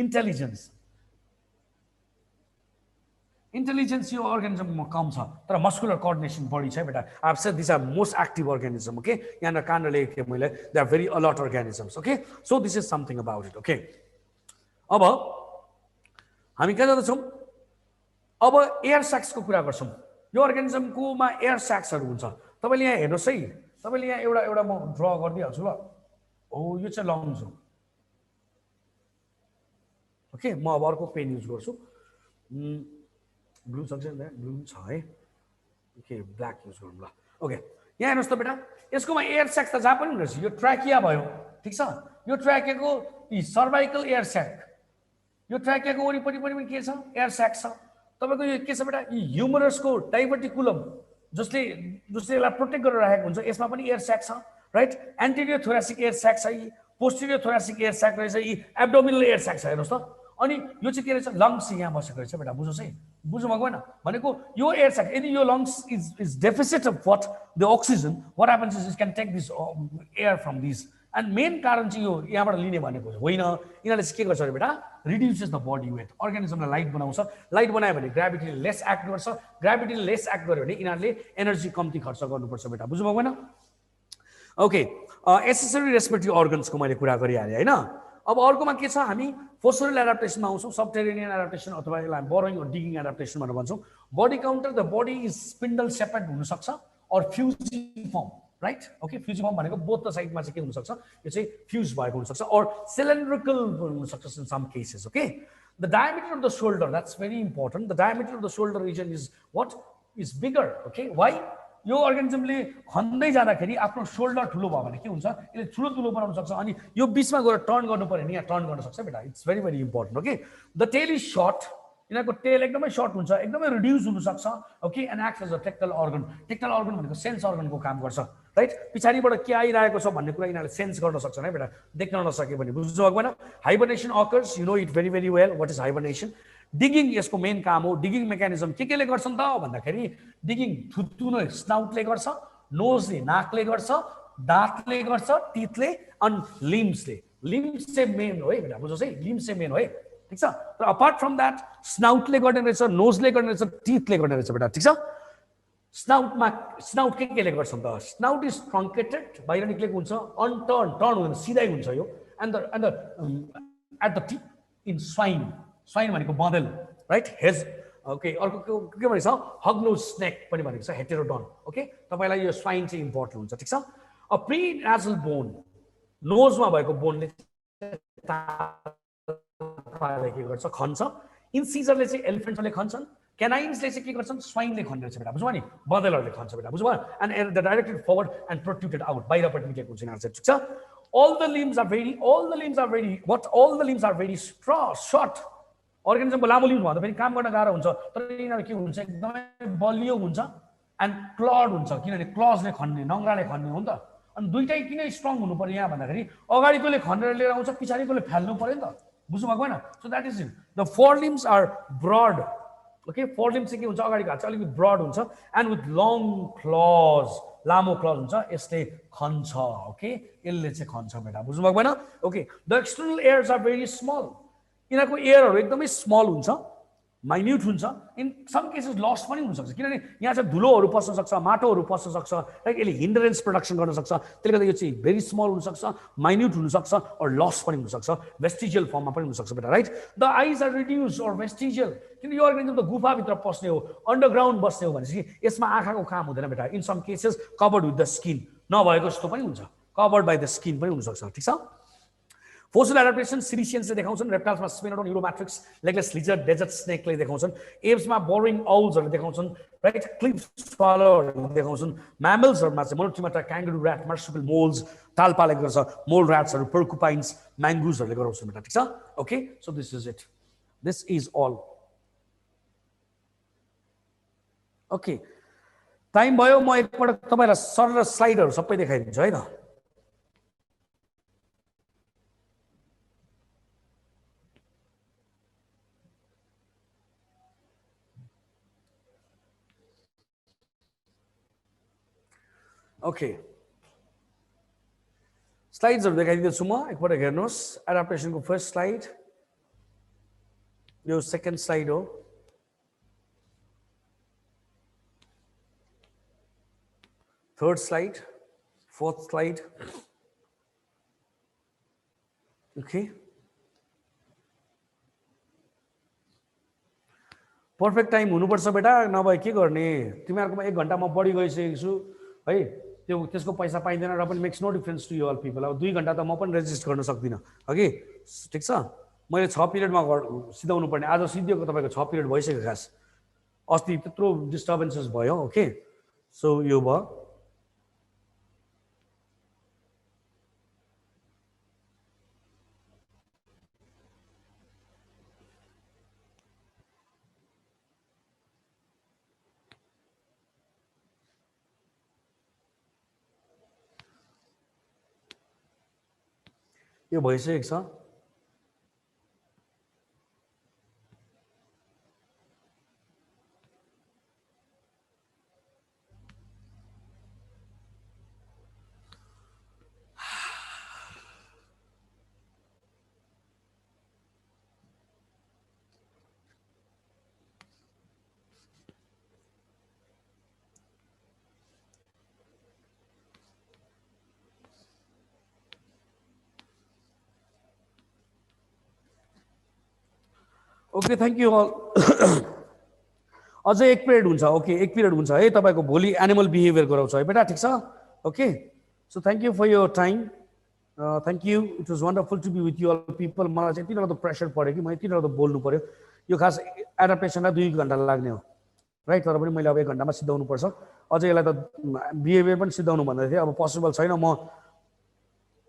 Intelligence. Intelligence यो organism कम छ तर muscular coordination बढी छ बेटा. I have said these are most active organism. Okay, यहाँ काण्ड लेखेको थिएँ मैले. They are very alert organisms. Okay, so this is something about it. Okay, अब हामी कहाँ जाँदैछौँ? अब एयर सैक्सको कुरा गर्छौँ. यो अर्गानिजमकोमा एयर सैक्सहरू हुन्छ. तपाईँले यहाँ हेर्नुहोस् है. तपाईँले यहाँ एउटा एउटा म ड्र गरिदिइहाल्छु ल. हो यो चाहिँ लङ्स हो. ओके, म अब अर्को पेन युज गर्छु. ब्लू सक्छ नि, ब्लू छ है. ओके, ब्ल्याक युज गरौँ ल. ओके, यहाँ हेर्नुहोस् त बेटा, यसकोमा एयर सैक्स त जहाँ पनि हुँदो रहेछ. यो ट्र्याकिया भयो, ठिक छ. यो ट्र्याकियाको सर्भाइकल एयर सैक. यो ट्र्याकियाको वरिपरि पनि के छ? एयर सैक छ. तपाईँको यो के छ बेटा? ह्युमरसको डाइभर्टिकुलम जसले यसलाई प्रोटेक्ट गरेर राखेको हुन्छ, यसमा पनि एयर सैक छ, right. Anterior thoracic air sac छ, पोस्टेरियर थोरासिक एयर सैक रहेछ, एब्डोमिनल एयर सैक छ. हेर्नुहोस् त. अनि यो चाहिँ के रहेछ? लङ्स यहाँ बसेको रहेछ बेटा. बुझ्नुहोस् है, बुझ्नु भएको होइन भनेको. यो एयर सैक यदि यो lungs is deficit of what the oxygen, what happens is can take this air from this. And main कारण चाहिँ यो यहाँबाट लिने भनेको होइन. यिनीहरूले चाहिँ के गर्छ अरे बेटा? Reduces the body weight. अर्गानिजमलाई लाइट बनाउँछ. लाइट बनायो भने ग्राभिटीले लेस एक्ट गर्छ. ग्राभिटीले लेस एक्ट गर्यो भने यिनीहरूले एनर्जी कम्ती खर्च गर्नुपर्छ बेटा. बुझ्नु भएको होइन? ओके, एसेसरी रेस्पिरेटरी अर्गन्सको मैले कुरा गरिहालेँ होइन. अब अर्कोमा के छ? हामी फोस्फोरल एडाप्टेसनमा आउँछौँ. सबटेरेनियन एडाप्टेसन अथवा यसलाई बोरोइङ अर डिगिङ एडाप्टेसन भनेर भन्छौँ. Body contour, the body is spindle shaped हुनसक्छ or fusiform, right. Okay, fusiform भनेको बोथ द साइडमा चाहिँ के हुनसक्छ? यो चाहिँ फ्युज भएको हुनसक्छ अर सिलिन्ड्रिकल हुनसक्छ in some cases. Okay, the diameter of the shoulder, that's very important. The diameter of the shoulder region is what? Is bigger. Okay, why? यो अर्गानिजमले खन्दै जाँदाखेरि आफ्नो सोल्डर ठुलो भयो भने के हुन्छ? यसले ठुलो बनाउन सक्छ. अनि यो बिचमा गएर टर्न गर्नु पर्यो भने यहाँ टर्न गर्न सक्छ बेटा. It's very very important. Okay, the tail is short. यिनीहरूको टेल एकदमै सर्ट हुन्छ, एकदमै रिड्युस हुनसक्छ. Okay, and act as a tactile organ. Tactile organ भनेको सेन्स अर्गनको काम गर्छ, राइट. पछाडिबाट के आइरहेको छ भन्ने कुरा यिनीहरूले सेन्स गर्न सक्छन् है बेटा. देख्न नसके भने. बुझ्नु भएको होइन? Hibernation occurs, you know it very very well. What is hibernation? Digging यसको मेन काम हो. डिगिङ मेकानिजम के केले गर्छन् त भन्दाखेरि डिगिङ थुत्तुनो स्नाउटले गर्छ, नोजले नाकले गर्छ, दाँतले गर्छ, टिथले, अनि लिम्सले. लिम्स चाहिँ मेन हो है बेटा. बुझ्नुहोस् है, लिम्स चाहिँ मेन हो है, ठिक छ. तर अपार्ट फ्रम द्याट स्नाउटले गर्ने रहेछ, नोजले गर्ने रहेछ, टिथले गर्ने रहेछ बेटा, ठिक छ. स्नाउट के केले गर्छन् त? स्नाउट इज ट्रङ्केटेड, बाहिर निक्लेको हुन्छ, अनटर्न, टर्न हुँदैन, सिधै हुन्छ यो. And at the tip in swine. Swine भनेको बँदेल, राइट. हेज. ओके, अर्को के भनेको छ? हग्नोज स्नेक पनि भनेको छ, हेटेरोडन. ओके, तपाईँलाई यो स्वाइन चाहिँ इम्पोर्टेन्ट हुन्छ, ठिक छ. अ प्री नाजल बोन, नोजमा भएको बोनले के गर्छ? खन्छ. इन्सिजरले चाहिँ एलिफेन्टले खन्छन्. क्यानाइन्सले चाहिँ के गर्छन्? स्वाइनले खन्ने रहेछ बेटा. बुझ्नुभयो नि? बँदेलहरूले खन्छ बेटा. बुझ्नुभयो? And the directed forward and protruded out, बाहिरपट्टि निक्लेको हुन्छ यिनीहरू चाहिँ, ठिक छ. all the limbs are very short. अर्गानिजमको लामो लिम्स भन्दा पनि काम गर्न गाह्रो हुन्छ. तर यिनीहरू के हुन्छ? एकदमै बलियो हुन्छ एन्ड क्लड हुन्छ. किनभने क्लजले खन्ने, नङ्ग्राले खन्ने हो नि त. अनि दुइटै किन स्ट्रङ हुनु पर्यो यहाँ भन्दाखेरि अगाडिकोले खनेर लिएर आउँछ, पछाडिकोले फाल्नु पर्यो नि त. बुझ्नु भएको होइन? So that is it. The four limbs are broad. Okay, four limbs चाहिँ के हुन्छ? अगाडिको हात चाहिँ अलिकति ब्रड हुन्छ एन्ड विथ लङ क्लज, लामो क्लज हुन्छ. यसले खन्छ. ओके, यसले चाहिँ खन्छ बेटा. बुझ्नु भएको भएन? Okay, the external ears are very small. यिनीहरूको एयरहरू एकदमै स्मल हुन्छ, माइन्युट हुन्छ. इन सम केसेस लस पनि हुनसक्छ, किनभने यहाँ चाहिँ धुलोहरू पस्न सक्छ, माटोहरू पस्न सक्छ, राइट. यसले हिन्डरेन्स प्रोडक्सन गर्न सक्छ. त्यसले गर्दा यो चाहिँ भेरी स्मल हुनसक्छ, माइन्युट हुनसक्छ, अर लस पनि हुनसक्छ, भेस्टिजियल फर्ममा पनि हुनसक्छ बेटा, राइट. द आइज आर रिड्युस अर भेस्टिजियल. किन यो अर्गानिजम त गुफाभित्र पस्ने हो, अन्डरग्राउन्ड बस्ने हो भनेपछि यसमा आँखाको काम हुँदैन बेटा. In some cases covered with the skin, नभएको जस्तो पनि हुन्छ, कभर्ड बाई द स्किन पनि हुनसक्छ, ठिक छ. फोसिल एडाप्टेसन सिरिसियन्सले देखाउँछन्. रेप्टाइल्समा स्पिनोडोन, यूरोम्याट्रिक्स, लेगलेस लिजर्ड, डेजर्ट स्नेकले देखाउँछन्. एप्समा बोरिङ आउल्सहरूले देखाउँछन्, राइट. क्लिफ स्वालोहरूले देखाउँछन्. म्यामल्सहरूमा चाहिँ monotremata, kangaroo rat, marsupial moles, टाल्पाले गर्छ. मोल ऱ्याट्सहरू, पर्कुपाइन्स, म्याङ्गुजहरूले गराउँछन् बेटा, ठिक छ. Okay, so this is it. This is all. Okay, time भयो. म एकपल्ट तपाईँलाई सरल स्लाइडहरू सबै देखाइदिन्छु है त. ओके, स्लाइड्सहरू देखाइदिँदैछु म, एकपल्ट हेर्नुहोस्. एडाप्टेसनको फर्स्ट स्लाइड, यो सेकेन्ड स्लाइड हो. Third slide, fourth slide. Okay. Perfect time हुनुपर्छ बेटा, नभए के गर्ने? तिमीहरूकोमा 1 घन्टा म बढी गइसकेको छु है, त्यसको पैसा पाइँदैन र पनि makes no difference to you all people. अब 2 घन्टा त म पनि रेजिस्ट गर्न सक्दिनँ, अघि ठिक छ। मैले 6 पिरियडमा सिधाउनु पर्ने, आज सिधिएको तपाईँको 6 पिरियड भइसक्यो खास। अस्ति त्यत्रो डिस्टर्बेन्सेस भयो। ओके, सो यो भयो। यो भइसकेको छ। Okay, thank you all. अझै 1 पिरियड हुन्छ। ओके, 1 पिरियड हुन्छ है तपाईँको भोलि एनिमल बिहेभियर गराउँछ है बेटा, ठिक छ। Okay, so thank you for your time. Thank you, it was wonderful to be with you all people. मलाई चाहिँ यति डरलाग्दो प्रेसर पऱ्यो कि म यति डरलाग्दो बोल्नु पऱ्यो। यो खास एडाप्टेसनलाई 2 घन्टा लाग्ने हो राइट, तर पनि मैले अब 1 घन्टामा सिधाउनु पर्छ। अझै यसलाई त बिहेभियर पनि सिधाउनु भन्दै थिएँ, अब पोसिबल छैन, म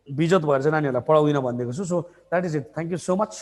बिजत भएर चाहिँ नानीहरूलाई पढाउँदिनँ भनिदिएको छु। So that is it, thank you so much.